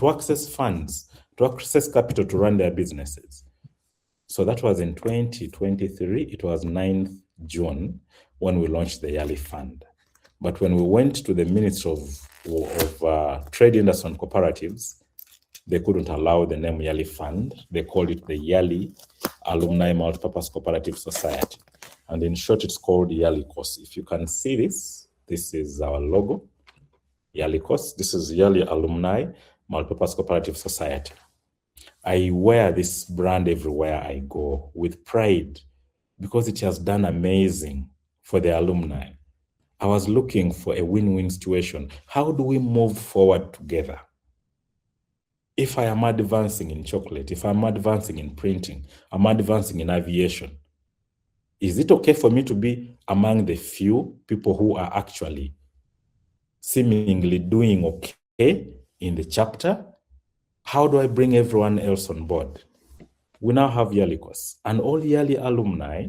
access funds, to access capital to run their businesses. So that was in 2023. It was 9th June when we launched the yearly fund. But when we went to the Ministry of Trade, Industry and Cooperatives, they couldn't allow the name Yearly Fund. They called it the Yearly Alumni Multipurpose Cooperative Society. And in short, it's called Yearly Course. If you can see this is our logo, Yearly Course. This is Yearly Alumni Multipurpose Cooperative Society. I wear this brand everywhere I go with pride because it has done amazing for the alumni. I was looking for a win-win situation. How do we move forward together? If I am advancing in chocolate, if I'm advancing in printing, I'm advancing in aviation, is it okay for me to be among the few people who are actually seemingly doing okay in the chapter? How do I bring everyone else on board? We now have yearly course, and all yearly alumni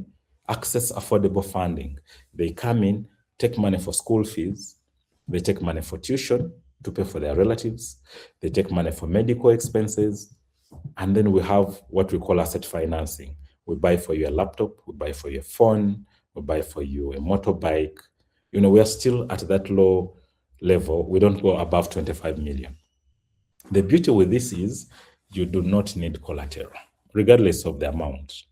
access affordable funding. They come in, take money for school fees, they take money for tuition to pay for their relatives, they take money for medical expenses, and then we have what we call asset financing. We buy for you a laptop, we buy for you a phone, we buy for you a motorbike. We are still at that low level. We don't go above 25 million. The beauty with this is you do not need collateral, regardless of the amount.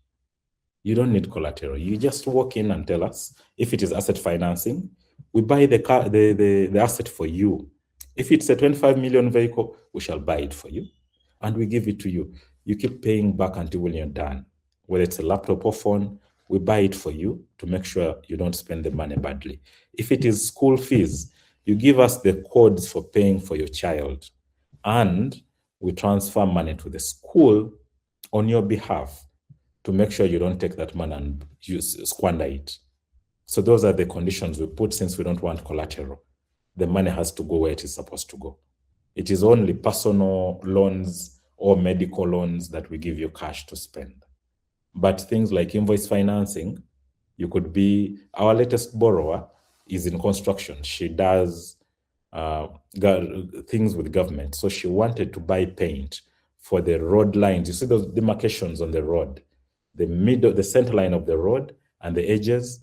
You don't need collateral. You just walk in and tell us. If it is asset financing, we buy the asset for you. If it's a 25 million vehicle, we shall buy it for you and we give it to you. You keep paying back until when you're done. Whether it's a laptop or phone, we buy it for you to make sure you don't spend the money badly. If it is school fees, you give us the codes for paying for your child and we transfer money to the school on your behalf to make sure you don't take that money and squander it. So those are the conditions we put since we don't want collateral. The money has to go where it is supposed to go. It is only personal loans or medical loans that we give you cash to spend. But things like invoice financing, you could be, our latest borrower is in construction. She does things with government. So she wanted to buy paint for the road lines. You see those demarcations on the road, the center line of the road and the edges.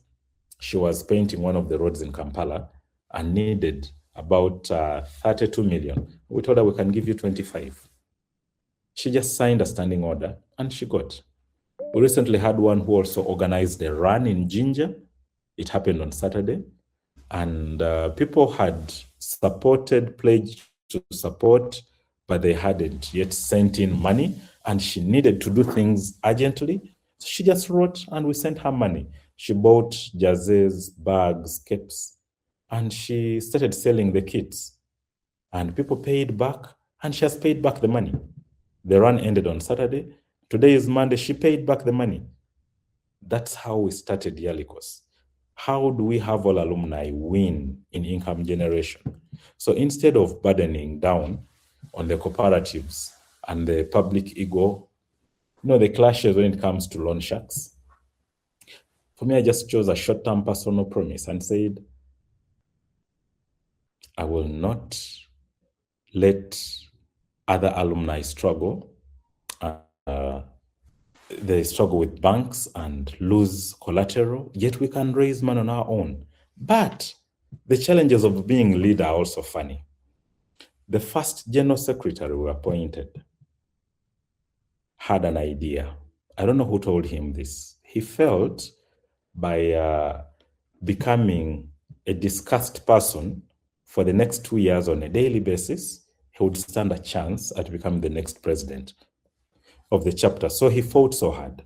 She was painting one of the roads in Kampala and needed about 32 million. We told her we can give you 25. She just signed a standing order and she got. We recently had one who also organized a run in Jinja. It happened on Saturday. And people had pledged to support, but they hadn't yet sent in money. And she needed to do things urgently. So she just wrote and we sent her money. She bought jerseys, bags, capes, and she started selling the kits. And people paid back, and she has paid back the money. The run ended on Saturday. Today is Monday. She paid back the money. That's how we started Yalikos. How do we have all alumni win in income generation? So instead of burdening down on the cooperatives and the public ego, the clashes when it comes to loan sharks, for me, I just chose a short-term personal promise and said, I will not let other alumni struggle. They struggle with banks and lose collateral, yet we can raise money on our own. But the challenges of being leader are also funny. The first general secretary we appointed had an idea. I don't know who told him this. He felt by becoming a discussed person for the next 2 years on a daily basis, he would stand a chance at becoming the next president of the chapter. So he fought so hard.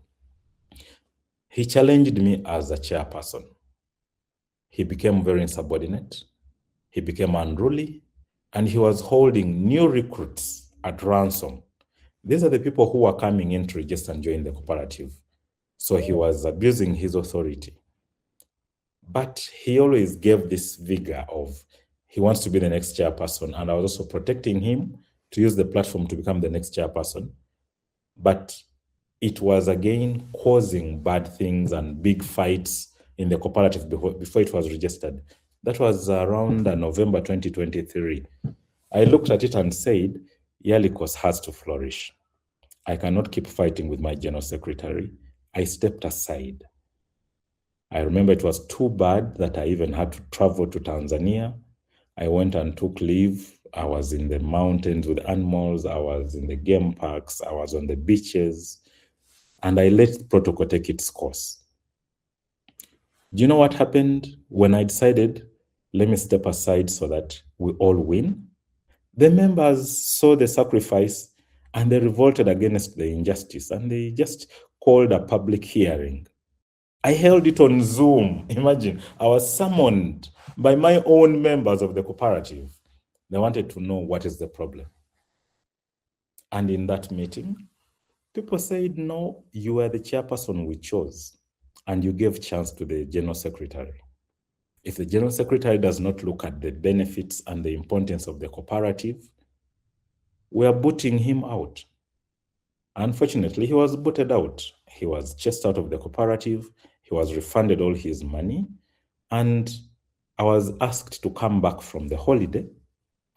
He challenged me as a chairperson. He became very insubordinate. He became unruly, and he was holding new recruits at ransom. These are the people who were coming in to register and join the cooperative. So he was abusing his authority. But he always gave this vigor of he wants to be the next chairperson, and I was also protecting him to use the platform to become the next chairperson. But it was again causing bad things and big fights in the cooperative before it was registered. That was around November 2023. I looked at it and said, Yalikos has to flourish. I cannot keep fighting with my general secretary. I stepped aside. I remember it was too bad that I even had to travel to Tanzania. I went and took leave. I was in the mountains with animals. I was in the game parks. I was on the beaches. And I let protocol take its course. Do you know what happened when I decided, let me step aside so that we all win? The members saw the sacrifice and they revolted against the injustice and they just called a public hearing. I held it on Zoom. Imagine, I was summoned by my own members of the cooperative. They wanted to know what is the problem. And in that meeting, people said, no, you are the chairperson we chose, and you gave chance to the general secretary. If the general secretary does not look at the benefits and the importance of the cooperative, we are booting him out. Unfortunately, he was booted out. He was chased out of the cooperative. He He was refunded all his money, and I was asked to come back from the holiday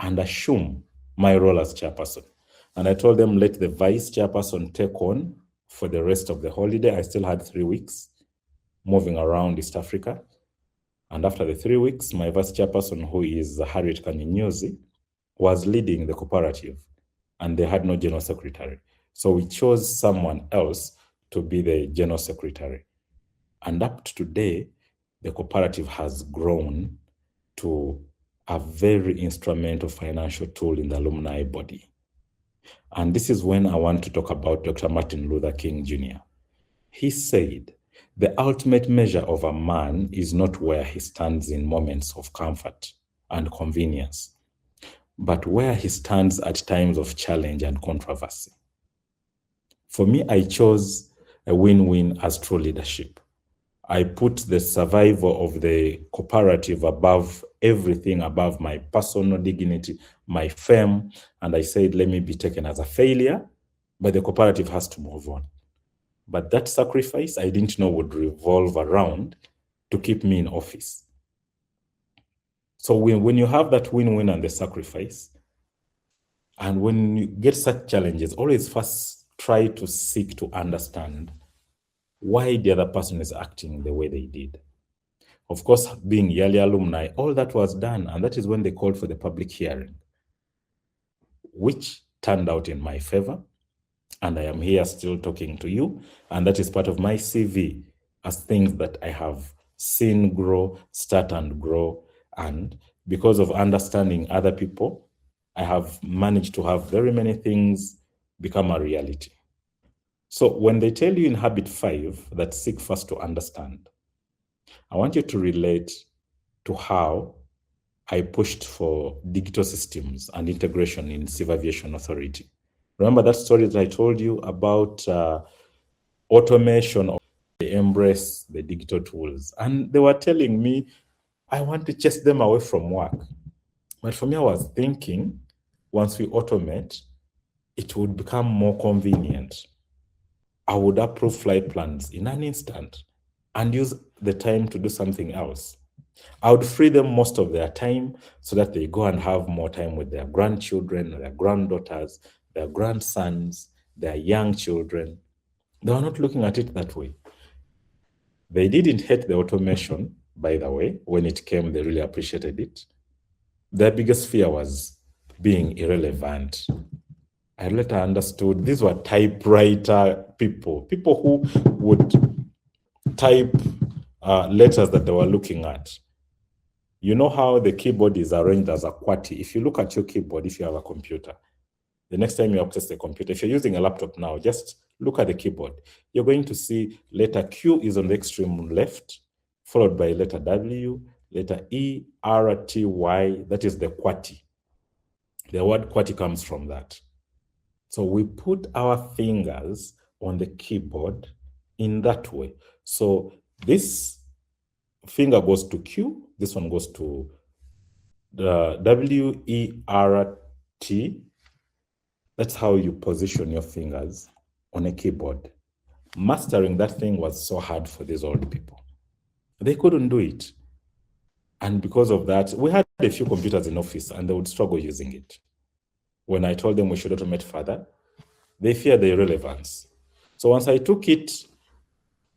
and assume my role as chairperson. And I told them, let the vice chairperson take on for the rest of the holiday. I still had 3 weeks moving around East Africa. And after the 3 weeks, my vice chairperson, who is Harriet Kanyinyuzi, was leading the cooperative, and they had no general secretary. So we chose someone else to be the general secretary. And up to today, the cooperative has grown to a very instrumental financial tool in the alumni body. And this is when I want to talk about Dr. Martin Luther King Jr. He said, the ultimate measure of a man is not where he stands in moments of comfort and convenience, but where he stands at times of challenge and controversy. For me, I chose a win-win as true leadership. I put the survival of the cooperative above everything, above my personal dignity, my firm, and I said, let me be taken as a failure, but the cooperative has to move on. But that sacrifice, I didn't know would revolve around to keep me in office. So when you have that win-win and the sacrifice, and when you get such challenges, always first try to seek to understand why the other person is acting the way they did. Of course, being Yale alumni, all that was done, and that is when they called for the public hearing, which turned out in my favor. And I am here still talking to you, and that is part of my CV as things that I have seen grow, start and grow. And because of understanding other people, I have managed to have very many things become a reality. So when they tell you in habit 5 that seek first to understand, I want you to relate to how I pushed for digital systems and integration in Civil Aviation Authority. Remember that story that I told you about automation? They embrace the digital tools. And they were telling me, I want to chase them away from work. But for me, I was thinking, once we automate, it would become more convenient. I would approve flight plans in an instant and use the time to do something else. I would free them most of their time so that they go and have more time with their grandchildren, their granddaughters, their grandsons, their young children. They were not looking at it that way. They didn't hate the automation, by the way. When it came, they really appreciated it. Their biggest fear was being irrelevant. I later understood these were typewriter people who would type letters that they were looking at. You know how the keyboard is arranged as a QWERTY. If you look at your keyboard, if you have a computer, the next time you access the computer, if you're using a laptop now, just look at the keyboard. You're going to see letter Q is on the extreme left, followed by letter W, letter E, R, T, Y. That is the QWERTY. The word QWERTY comes from that. So we put our fingers on the keyboard in that way. So this finger goes to Q, this one goes to the W, E, R, T. That's how you position your fingers on a keyboard. Mastering that thing was so hard for these old people. They couldn't do it. And because of that, we had a few computers in office and they would struggle using it. When I told them we should automate further, they feared the irrelevance. So once I took it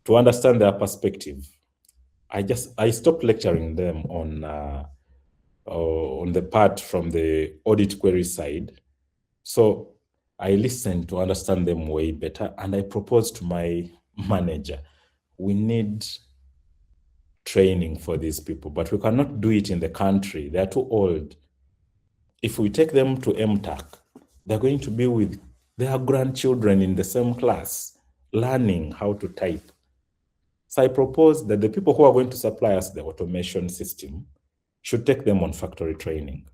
to understand their perspective, I stopped lecturing them on the part from the audit query side. So I listened to understand them way better, and I proposed to my manager, we need training for these people, but we cannot do it in the country. They're too old. If we take them to MTAC, they're going to be with their grandchildren in the same class, learning how to type. So I proposed that the people who are going to supply us the automation system should take them on factory training.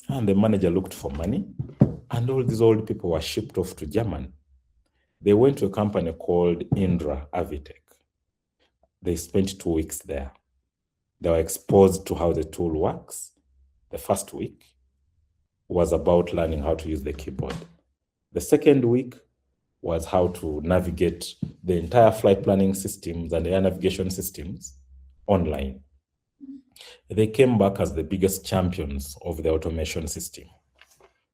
And the manager looked for money, and all these old people were shipped off to Germany. They went to a company called Indra Avitech. They spent 2 weeks there. They were exposed to how the tool works. The first week was about learning how to use the keyboard. The second week was how to navigate the entire flight planning systems and air navigation systems online. They came back as the biggest champions of the automation system.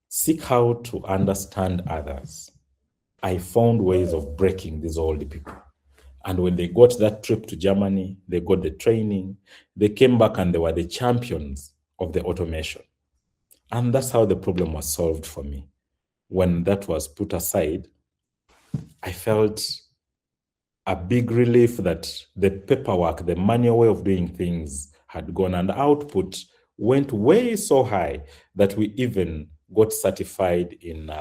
Seek how to understand others. I found ways of breaking these old people. And when they got that trip to Germany, they got the training, they came back and they were the champions of the automation. And that's how the problem was solved for me. When that was put aside, I felt a big relief that the paperwork, the manual way of doing things had gone, and the output went way so high that we even got certified in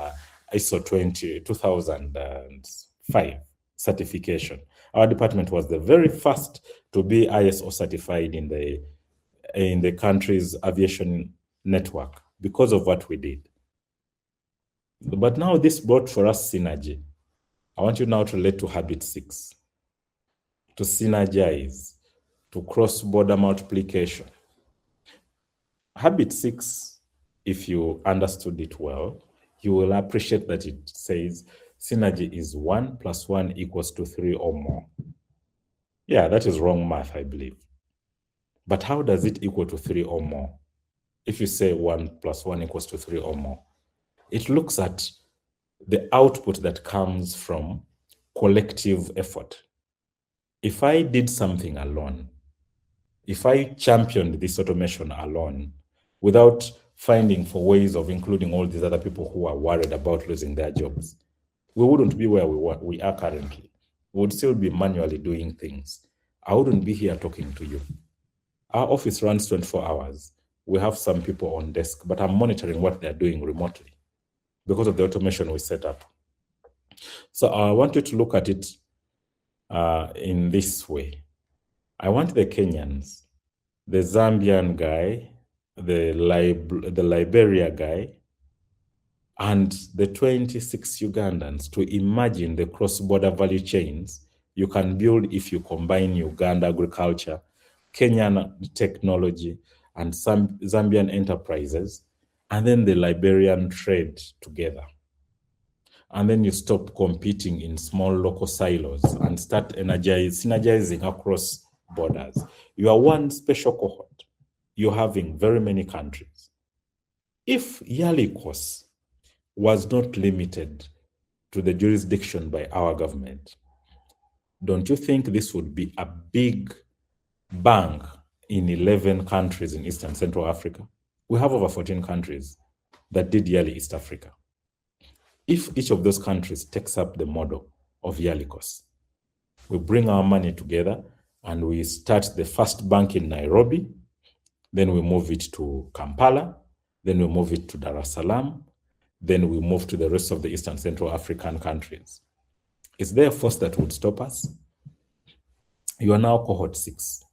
ISO 2005 certification. Our department was the very first to be ISO certified in the country's aviation network because of what we did. But now this brought for us synergy. I want you now to relate to habit 6, to synergize, to cross-border multiplication. Habit 6, if you understood it well, you will appreciate that it says synergy is 1 + 1 = 3 or more. Yeah, that is wrong math, I believe. But how does it equal to 3 or more? If you say 1 + 1 = 3 or more, it looks at the output that comes from collective effort. If I did something alone, if I championed this automation alone, without finding for ways of including all these other people who are worried about losing their jobs, we wouldn't be where we are currently. We would still be manually doing things. I wouldn't be here talking to you. Our office runs 24 hours. We have some people on desk, but I'm monitoring what they're doing remotely because of the automation we set up. So I want you to look at it in this way. I want the Kenyans, the Zambian guy, the Liberia guy, and the 26 Ugandans to imagine the cross-border value chains you can build if you combine Uganda agriculture, Kenyan technology, and some Zambian enterprises, and then the Liberian trade together. And then you stop competing in small local silos and start synergizing across borders. You are one special cohort. You're having very many countries. If yearly course was not limited to the jurisdiction by our government, don't you think this would be a big bang in 11 countries in East and Central Africa? We have over 14 countries that did yearly East Africa. If each of those countries takes up the model of yearly course, we bring our money together and we start the first bank in Nairobi, then we move it to Kampala, then we move it to Dar es Salaam, then we move to the rest of the East and Central African countries. Is there a force that would stop us? You are now cohort 6.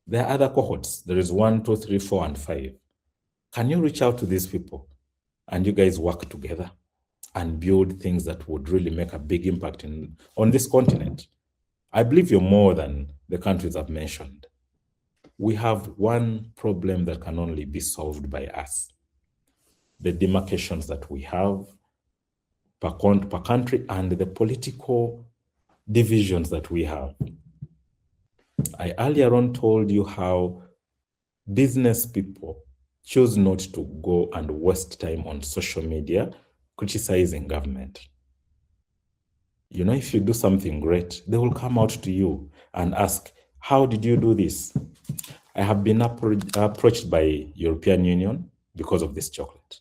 There are other cohorts. There is 1, 2, 3, 4, and 5. Can you reach out to these people and you guys work together and build things that would really make a big impact on this continent? I believe you're more than the countries I've mentioned. We have one problem that can only be solved by us. The demarcations that we have per country and the political divisions that we have. I earlier on told you how business people choose not to go and waste time on social media criticizing government. You know, if you do something great, they will come out to you and ask, how did you do this? I have been approached by European Union because of this chocolate.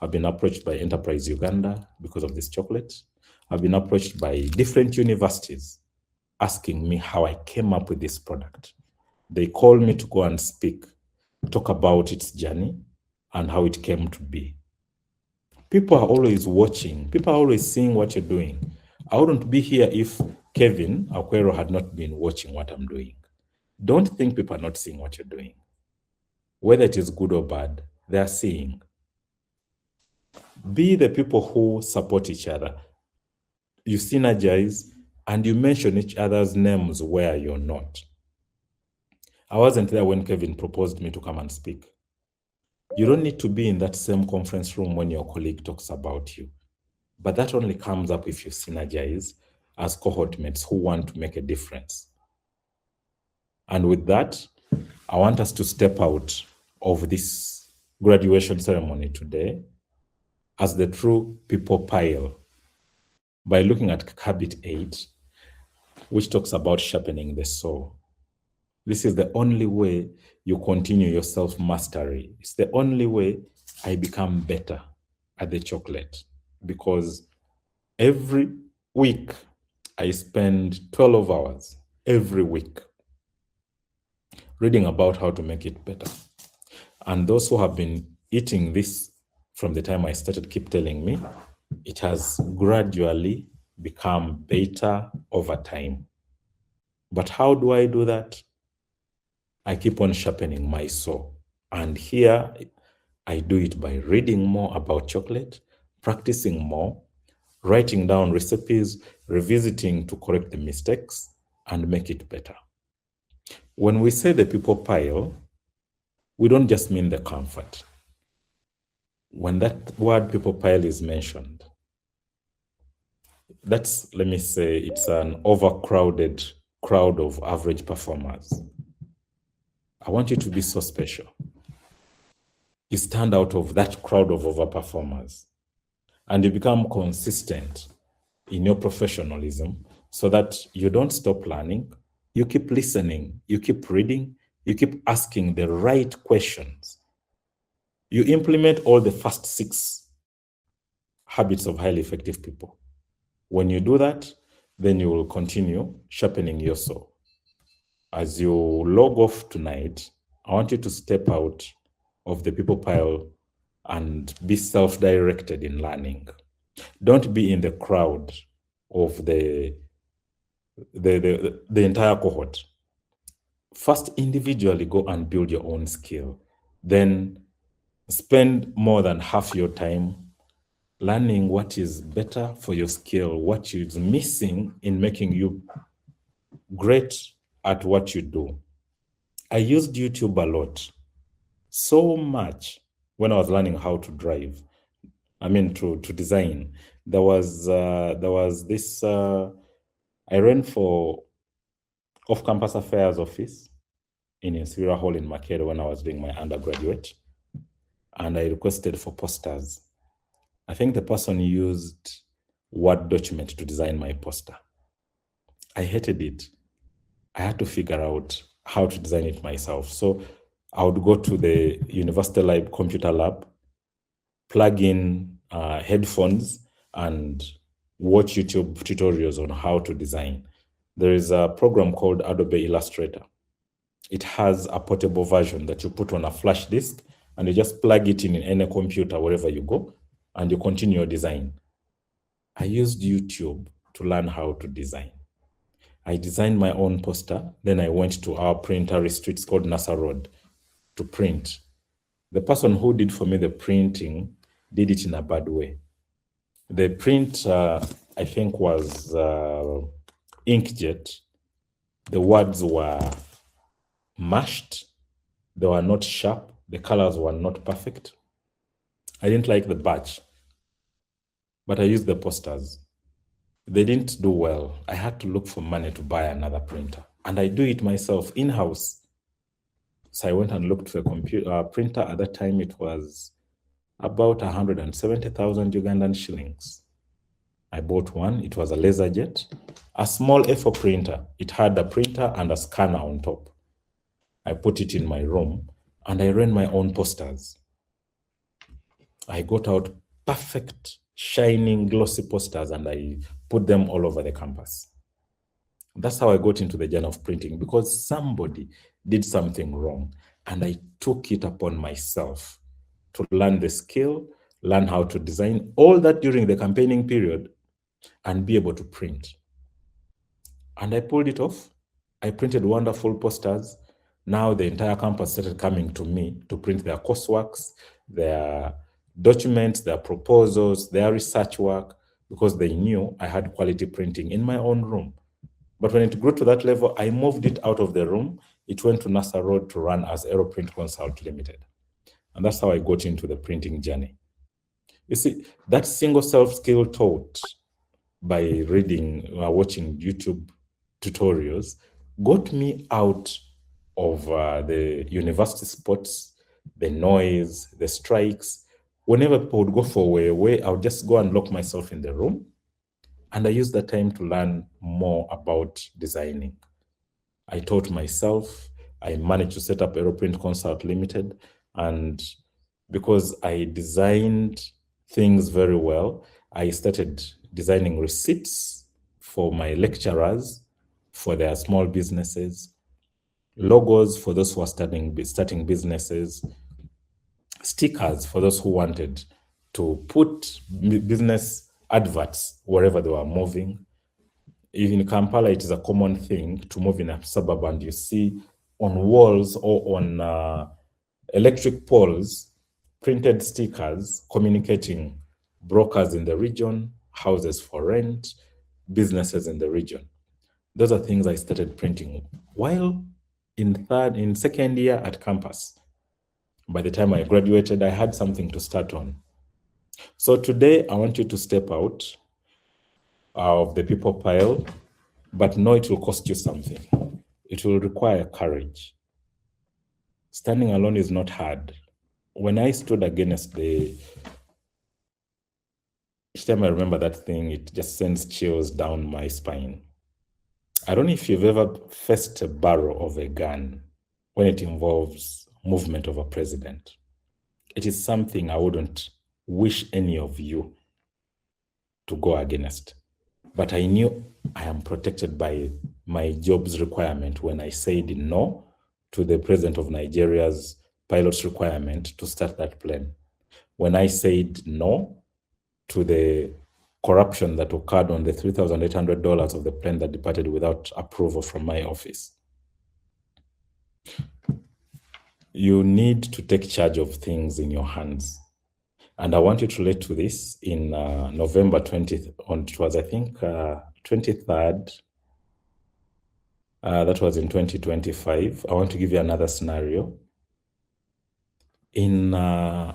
I've been approached by Enterprise Uganda because of this chocolate. I've been approached by different universities asking me how I came up with this product. They call me to go and speak, talk about its journey and how it came to be. People are always watching. People are always seeing what you're doing. I wouldn't be here if Kevin Akwero had not been watching what I'm doing. Don't think people are not seeing what you're doing. Whether it is good or bad, they are seeing. Be the people who support each other. You synergize and you mention each other's names where you're not. I wasn't there when Kevin proposed me to come and speak. You don't need to be in that same conference room when your colleague talks about you. But that only comes up if you synergize as cohort mates who want to make a difference. And with that, I want us to step out of this graduation ceremony today as the true people pile by looking at habit 8, which talks about sharpening the saw. This is the only way you continue your self-mastery. It's the only way I become better at the chocolate, because every week I spend 12 hours every week reading about how to make it better. And those who have been eating this from the time I started keep telling me it has gradually become better over time. But how do I do that? I keep on sharpening my saw. And here I do it by reading more about chocolate, practicing more, writing down recipes, revisiting to correct the mistakes, and make it better. When we say the people pile, we don't just mean the comfort. When that word people pile is mentioned, that's, let me say, it's an overcrowded crowd of average performers. I want you to be so special. You stand out of that crowd of overperformers and you become consistent in your professionalism so that you don't stop learning, you keep listening, you keep reading, you keep asking the right questions. You implement all the first 6 habits of highly effective people. When you do that, then you will continue sharpening your saw. As you log off tonight, I want you to step out of the people pile and be self-directed in learning. Don't be in the crowd of the entire cohort. First, individually go and build your own skill. Then spend more than half your time learning what is better for your skill, what is missing in making you great at what you do. I used YouTube a lot, so much, when I was learning how to drive. To design. There was this, I ran for off-campus affairs office in Inspira Hall in Makedo when I was doing my undergraduate. And I requested for posters. I think the person used Word document to design my poster. I hated it. I had to figure out how to design it myself. So I would go to the University Lab computer lab, plug in headphones, and watch YouTube tutorials on how to design. There is a program called Adobe Illustrator. It has a portable version that you put on a flash disk, and you just plug it in any computer wherever you go, and you continue your design. I used YouTube to learn how to design. I designed my own poster. Then I went to our printer streets called NASA Road to print. The person who did for me the printing did it in a bad way. The print, I think, was inkjet. The words were mashed. They were not sharp. The colors were not perfect. I didn't like the batch, but I used the posters. They didn't do well. I had to look for money to buy another printer, and I do it myself in-house. So I went and looked for a computer printer. At that time, it was about 170,000 Ugandan shillings. I bought one. It was a LaserJet, a small A4 printer. It had a printer and a scanner on top. I put it in my room, and I ran my own posters. I got out perfect, shining, glossy posters, and I put them all over the campus. That's how I got into the journey of printing, because somebody did something wrong, and I took it upon myself to learn the skill, learn how to design, all that during the campaigning period, and be able to print. And I pulled it off. I printed wonderful posters. Now the entire campus started coming to me to print their courseworks, their documents, their proposals, their research work, because they knew I had quality printing in my own room. But when it grew to that level, I moved it out of the room. It went to NASA Road to run as Aeroprint Consult Limited. And that's how I got into the printing journey. You see, that single self-skill taught by reading or watching YouTube tutorials got me out of the university sports, the noise, the strikes. Whenever people would go for away, I would just go and lock myself in the room. And I used that time to learn more about designing. I taught myself. I managed to set up Aeroprint Consult Limited. And because I designed things very well, I started designing receipts for my lecturers, for their small businesses, logos for those who are starting businesses, stickers for those who wanted to put business adverts wherever they were moving. In Kampala, it is a common thing to move in a suburb and you see on walls or on electric poles printed stickers communicating brokers in the region, houses for rent, businesses in the region. Those are things I started printing while in second year at campus. By the time I graduated, I had something to start on. So today, I want you to step out of the people pile, but know it will cost you something. It will require courage. Standing alone is not hard. When I stood against each time I remember that thing, it just sends chills down my spine. I don't know if you've ever faced a barrel of a gun when it involves movement of a president. It is something I wouldn't wish any of you to go against. But I knew I am protected by my job's requirement when I said no to the president of Nigeria's pilot's requirement to start that plane. When I said no to the corruption that occurred on the $3,800 of the plane that departed without approval from my office. You need to take charge of things in your hands. And I want you to relate to this in November 20th, it was, I think, 23rd. That was in 2025. I want to give you another scenario. In the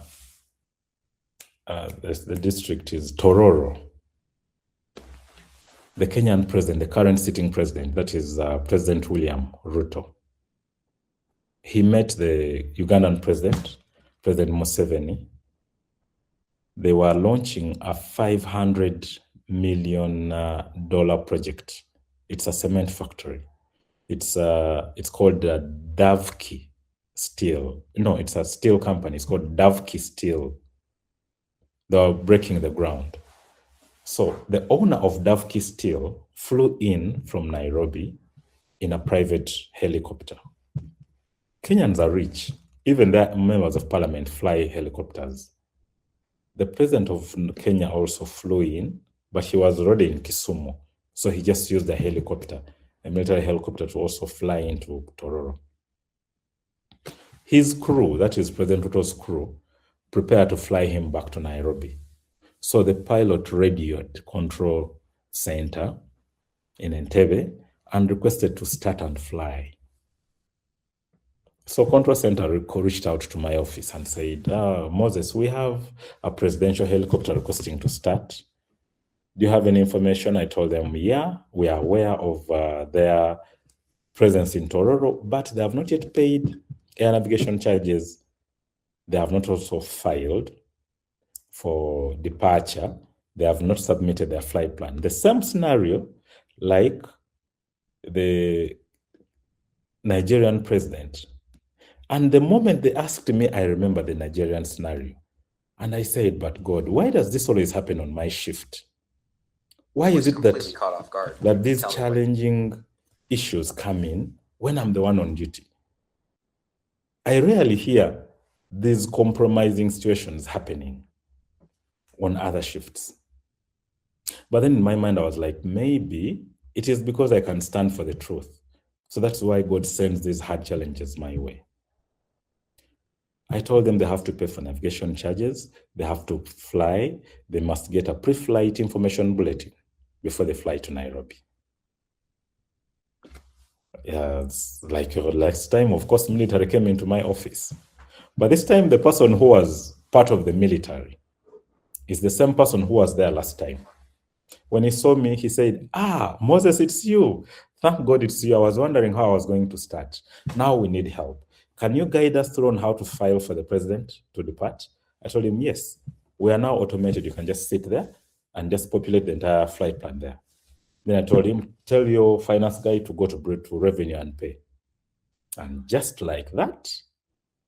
district is Tororo. The Kenyan president, the current sitting president, that is President William Ruto. He met the Ugandan president, President Museveni. They were launching a $500 million project. It's a cement factory. It's called Davki Steel. No, it's a steel company. It's called Davki Steel. They were breaking the ground. So the owner of Davki Steel flew in from Nairobi in a private helicopter. Kenyans are rich. Even their members of parliament fly helicopters. The president of Kenya also flew in, but he was already in Kisumu. So he just used a helicopter, a military helicopter, to also fly into Tororo. His crew, that is President Ruto's crew, prepared to fly him back to Nairobi. So the pilot radioed control center in Entebbe and requested to start and fly. So control center reached out to my office and said, Moses, we have a presidential helicopter requesting to start. Do you have any information? I told them, yeah, we are aware of their presence in Tororo, but they have not yet paid air navigation charges. They have not also filed for departure. They have not submitted their flight plan. The same scenario like the Nigerian president. And the moment they asked me, I remember the Nigerian scenario. And I said, but God, why does this always happen on my shift? Why is it that these challenging issues come in when I'm the one on duty? I rarely hear these compromising situations happening on other shifts. But then in my mind, I was like, maybe it is because I can stand for the truth. So that's why God sends these hard challenges my way. I told them they have to pay for navigation charges, they have to fly, they must get a pre-flight information bulletin before they fly to Nairobi. Yeah, it's like last time, of course, military came into my office. But this time, the person who was part of the military, is the same person who was there last time. When he saw me, he said, Moses, it's you. Thank God it's you. I was wondering how I was going to start. Now we need help. Can you guide us through on how to file for the president to depart? I told him, yes. We are now automated. You can just sit there and just populate the entire flight plan there. Then I told him, tell your finance guy to go to revenue and pay. And just like that,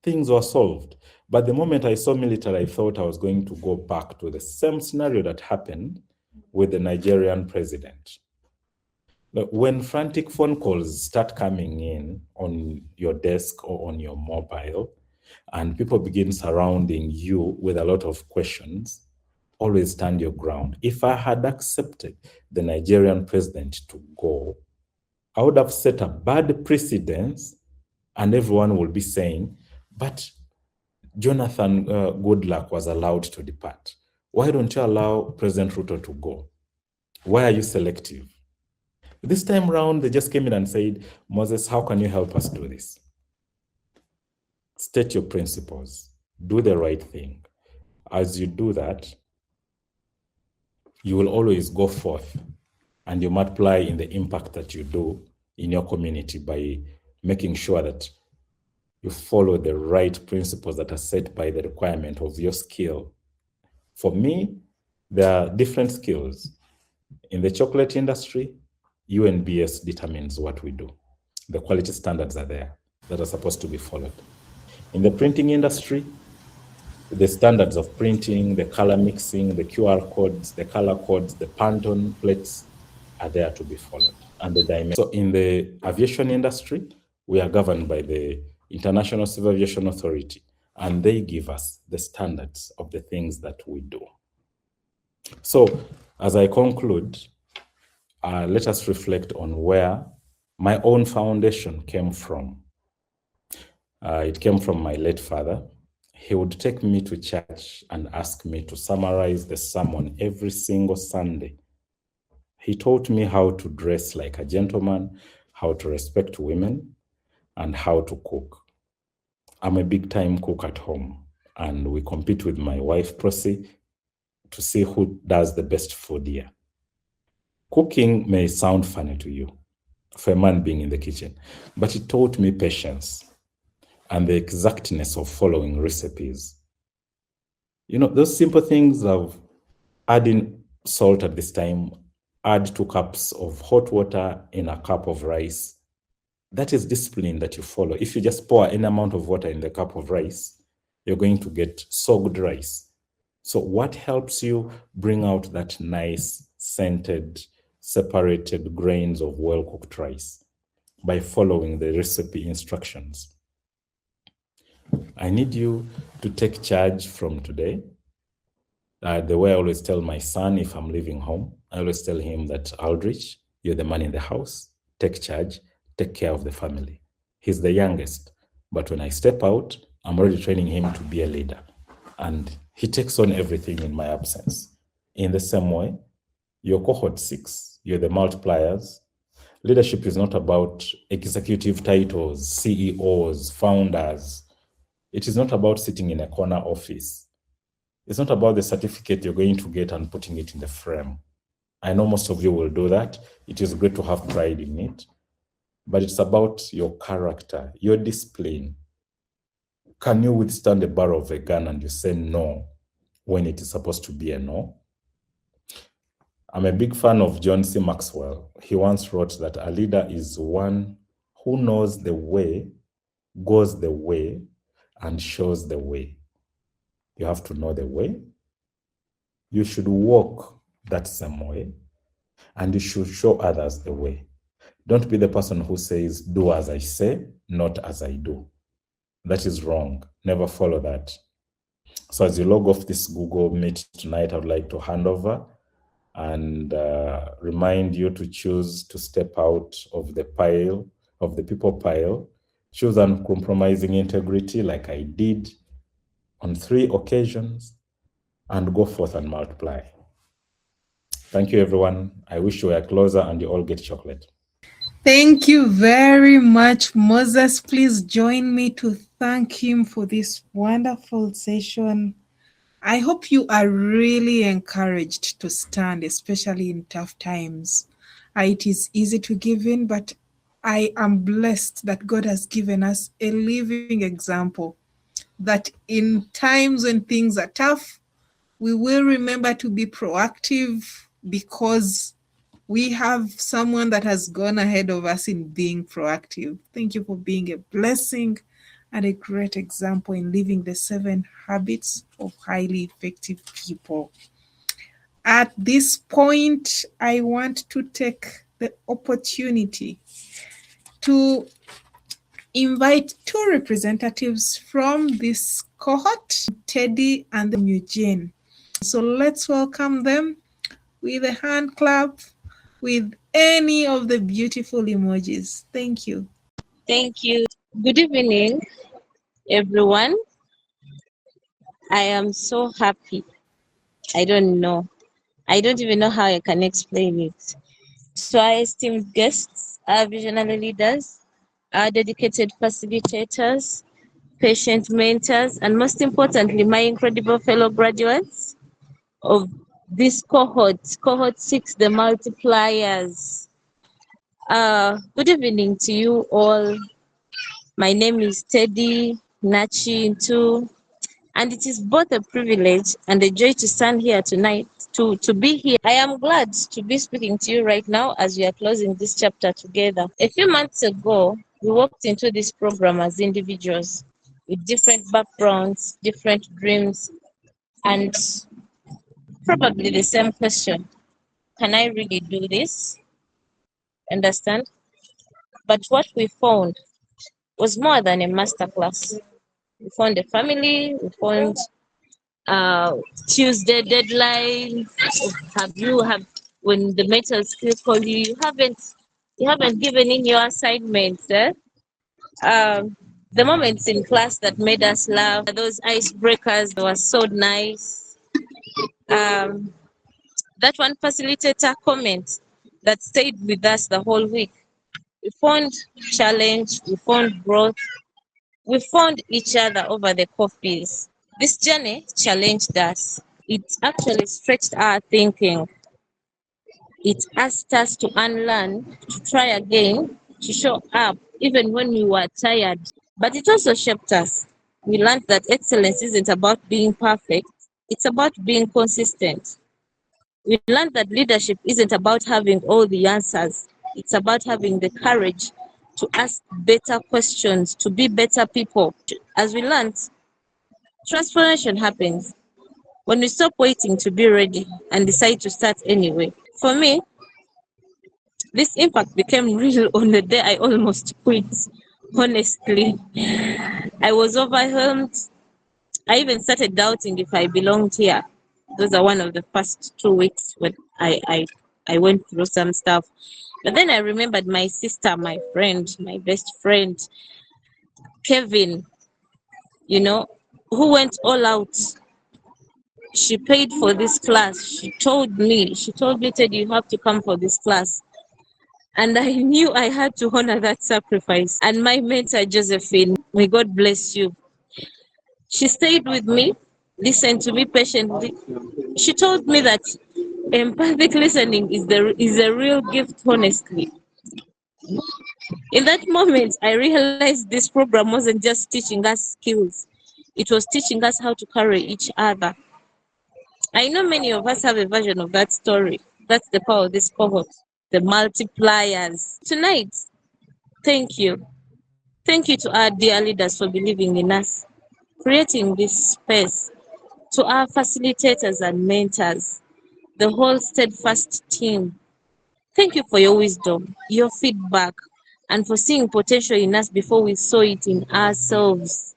things were solved. But the moment I saw military, I thought I was going to go back to the same scenario that happened with the Nigerian president. But when frantic phone calls start coming in on your desk or on your mobile, and people begin surrounding you with a lot of questions, always stand your ground. If I had accepted the Nigerian president to go, I would have set a bad precedence, and everyone will be saying, but Jonathan Goodluck was allowed to depart. Why don't you allow President Ruto to go? Why are you selective? This time around, they just came in and said, Moses, how can you help us do this? State your principles. Do the right thing. As you do that, you will always go forth and you multiply in the impact that you do in your community by making sure that you follow the right principles that are set by the requirement of your skill. For me, there are different skills. In the chocolate industry, UNBS determines what we do. The quality standards are there that are supposed to be followed. In the printing industry, the standards of printing, the color mixing, the QR codes, the color codes, the Pantone plates are there to be followed. And the dimension. So in the aviation industry, we are governed by the International Civil Aviation Authority, and they give us the standards of the things that we do. So as I conclude, let us reflect on where my own foundation came from. It came from my late father. He would take me to church and ask me to summarize the sermon every single Sunday. He taught me how to dress like a gentleman, how to respect women, and how to cook. I'm a big-time cook at home, and we compete with my wife, Prosy, to see who does the best food here. Cooking may sound funny to you, for a man being in the kitchen, but it taught me patience and the exactness of following recipes. You know, those simple things of adding salt at this time, add 2 cups of hot water in a cup of rice. That is discipline that you follow. If you just pour any amount of water in the cup of rice, you're going to get soaked rice. So what helps you bring out that nice, scented, separated grains of well-cooked rice? By following the recipe instructions. I need you to take charge from today. The way I always tell my son if I'm leaving home, I always tell him that, Aldrich, you're the man in the house. Take charge, take care of the family. He's the youngest, but when I step out, I'm already training him to be a leader. And he takes on everything in my absence. In the same way, your cohort 6, you're the multipliers. Leadership is not about executive titles, CEOs, founders. It is not about sitting in a corner office. It's not about the certificate you're going to get and putting it in the frame. I know most of you will do that. It is great to have pride in it. But it's about your character, your discipline. Can you withstand the barrel of a gun and you say no when it is supposed to be a no? I'm a big fan of John C. Maxwell. He once wrote that a leader is one who knows the way, goes the way, and shows the way. You have to know the way. You should walk that same way, and you should show others the way. Don't be the person who says, do as I say, not as I do. That is wrong. Never follow that. So as you log off this Google Meet tonight, I would like to hand over and remind you to choose to step out of the pile, of the people pile, choose uncompromising integrity like I did on 3 occasions, and go forth and multiply. Thank you, everyone. I wish you were closer and you all get chocolate. Thank you very much, Moses. Please join me to thank him for this wonderful session. I hope you are really encouraged to stand, especially in tough times. It is easy to give in, but I am blessed that God has given us a living example that in times when things are tough, we will remember to be proactive because we have someone that has gone ahead of us in being proactive. Thank you for being a blessing and a great example in living the 7 habits of highly effective people. At this point, I want to take the opportunity to invite 2 representatives from this cohort, Teddy and Eugene. So let's welcome them with a hand clap, with any of the beautiful emojis. Thank you. Thank you. Good evening, everyone. I am so happy. I don't know. I don't even know how I can explain it. So our esteemed guests, our visionary leaders, our dedicated facilitators, patient mentors, and most importantly, my incredible fellow graduates of this cohort 6, the multipliers. Good evening to you all. My name is Teddy Nachi Ntu, and it is both a privilege and a joy to stand here tonight, to be here. I am glad to be speaking to you right now as we are closing this chapter together. A few months ago, we walked into this program as individuals with different backgrounds, different dreams, and probably the same question: can I really do this? Understand? But what we found was more than a masterclass. We found a family, we found Tuesday deadline. Have when the mentors still call you, you haven't given in your assignments. The moments in class that made us laugh, those icebreakers were so nice. Um, that one facilitator comment that stayed with us the whole week. We found challenge, we found growth, we found each other over the coffees. This journey challenged us. It actually stretched our thinking. It asked us to unlearn, to try again, to show up even when we were tired. But it also shaped us. We learned that excellence isn't about being perfect, it's about being consistent. We learned that leadership isn't about having all the answers, it's about having the courage to ask better questions, to be better people. As we learned, transformation happens when we stop waiting to be ready and decide to start anyway. For me, this impact became real on the day I almost quit. Honestly, I was overwhelmed. I even started doubting if I belonged here. Those are one of the first 2 weeks when I went through some stuff. But then I remembered my sister, my friend, my best friend, Kevin, who went all out. She paid for this class. She told me, Teddy, you have to come for this class. And I knew I had to honor that sacrifice. And my mentor, Josephine, may God bless you. She stayed with me, listened to me patiently. She told me that empathic listening is a real gift, honestly. In that moment, I realized this program wasn't just teaching us skills, it was teaching us how to carry each other. I know many of us have a version of that story. That's the power of this cohort, the multipliers. Tonight, thank you. Thank you to our dear leaders for believing in us, creating this space, to our facilitators and mentors, the whole Steadfast team. Thank you for your wisdom, your feedback, and for seeing potential in us before we saw it in ourselves.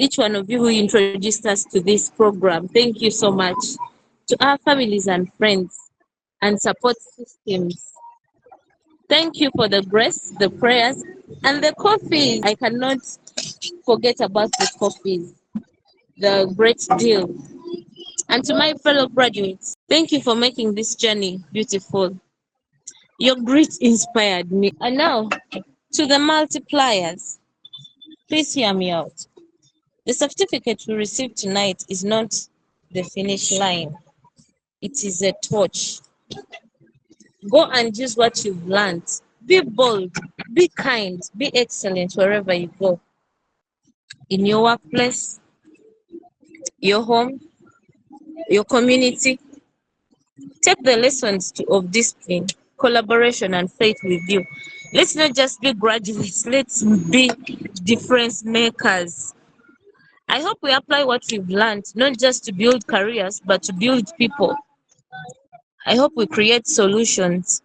Each one of you who introduced us to this program, thank you so much. To our families and friends and support systems, thank you for the grace, the prayers, and the coffees. I cannot forget about the coffees, the great deal. And to my fellow graduates, thank you for making this journey beautiful. Your grit inspired me. And now, to the multipliers, please hear me out. The certificate we received tonight is not the finish line. It is a torch. Go and use what you've learned. Be bold, be kind, be excellent wherever you go. In your workplace, your home, your community. Take the lessons of discipline, collaboration, and faith with you. Let's not just be graduates, let's be difference makers. I hope we apply what we've learned, not just to build careers, but to build people. I hope we create solutions,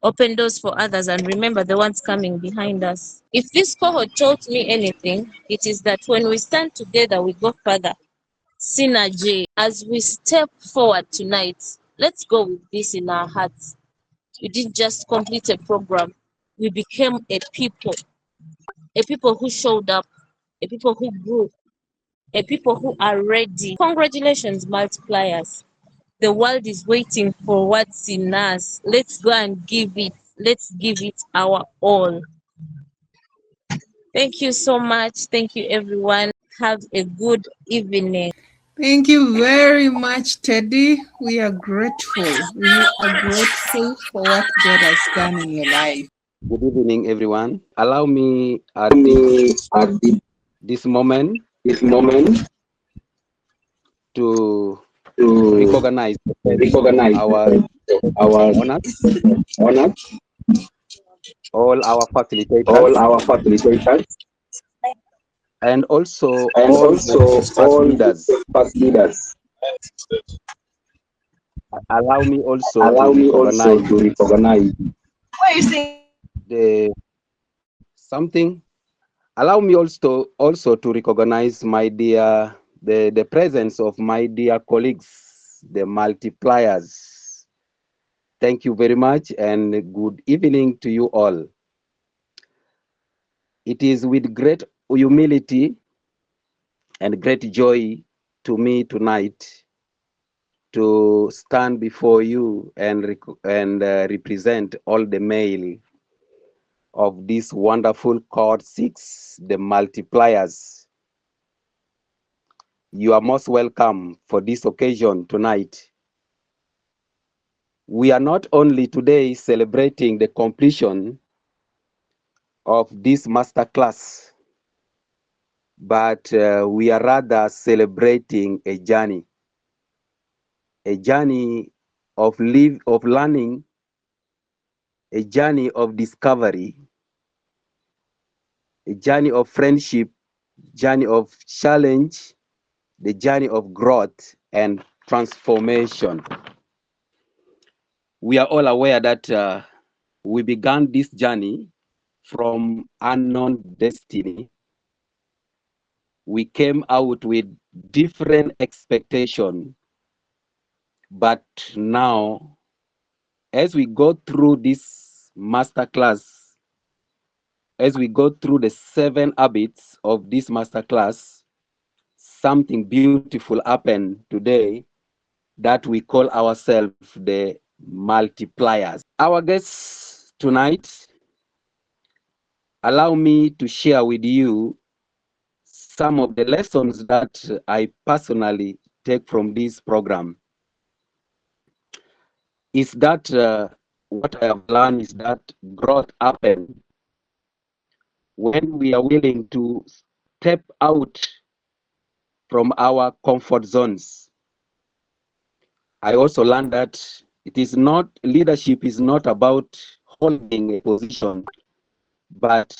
open doors for others, and remember the ones coming behind us. If this cohort taught me anything, it is that when we stand together, we go further. Synergy. As we step forward tonight, let's go with this in our hearts. We didn't just complete a program, we became a people who showed up, a people who grew, a people who are ready. Congratulations, multipliers. The world is waiting for what's in us. Let's go and give it. Let's give it our all. Thank you so much. Thank you, everyone. Have a good evening. Thank you very much, Teddy. We are grateful. We are grateful for what God has done in your life. Good evening, everyone. Allow me at this moment to recognize our honors, all our facilitators, and also all the past leaders. Allow me also to recognize the something. Allow me also to recognize the presence of my dear colleagues, the multipliers. Thank you very much and good evening to you all. It is with great humility and great joy to me tonight to stand before you and represent all the male of this wonderful Cohort 6, the multipliers. You are most welcome for this occasion tonight. We are not only today celebrating the completion of this masterclass, but we are rather celebrating a journey of learning, a journey of discovery, a journey of friendship, journey of challenge, the journey of growth and transformation. We are all aware that we began this journey from unknown destiny. We came out with different expectations, but now, as we go through this masterclass, as we go through the 7 habits of this masterclass, something beautiful happened today that we call ourselves the multipliers. Our guests tonight, allow me to share with you some of the lessons that I personally take from this program. Is that what I have learned is that growth happens when we are willing to step out from our comfort zones. I also learned that leadership is not about holding a position, but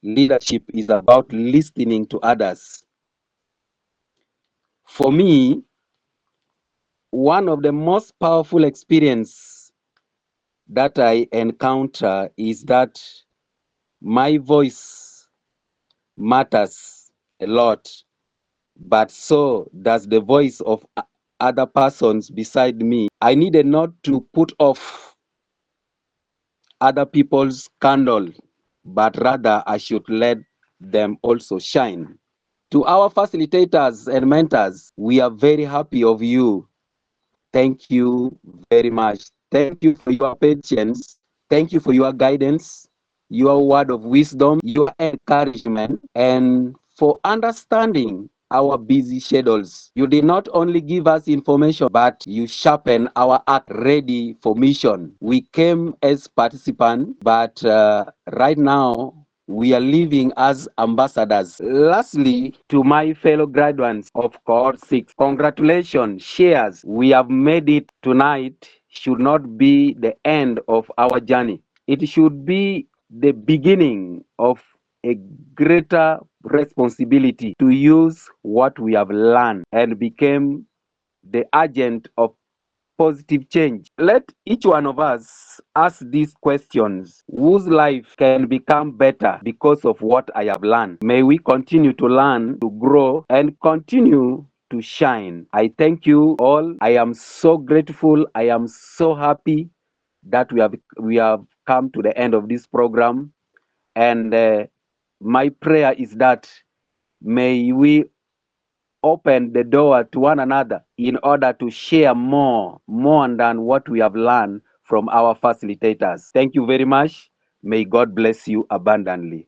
leadership is about listening to others. For me, one of the most powerful experiences that I encounter is that my voice matters a lot, but so does the voice of other persons beside me. I needed not to put off other people's candle, but rather I should let them also shine. To our facilitators and mentors, we are very happy of you. Thank you very much. Thank you for your patience. Thank you for your guidance, your word of wisdom, your encouragement, and for understanding our busy schedules. You did not only give us information, but you sharpen our act ready for mission. We came as participants, but right now, we are living as ambassadors. Lastly, to my fellow graduates of Cohort 6, congratulations, shares. We have made it tonight should not be the end of our journey. It should be the beginning of a greater responsibility to use what we have learned and become the agent of positive change. Let each one of us ask these questions. Whose life can become better because of what I have learned? May we continue to learn, to grow, and continue to shine. I thank you all. I am so grateful. I am so happy that we have come to the end of this program. And my prayer is that may we open the door to one another in order to share more than what we have learned from our facilitators. Thank you very much. May God bless you abundantly.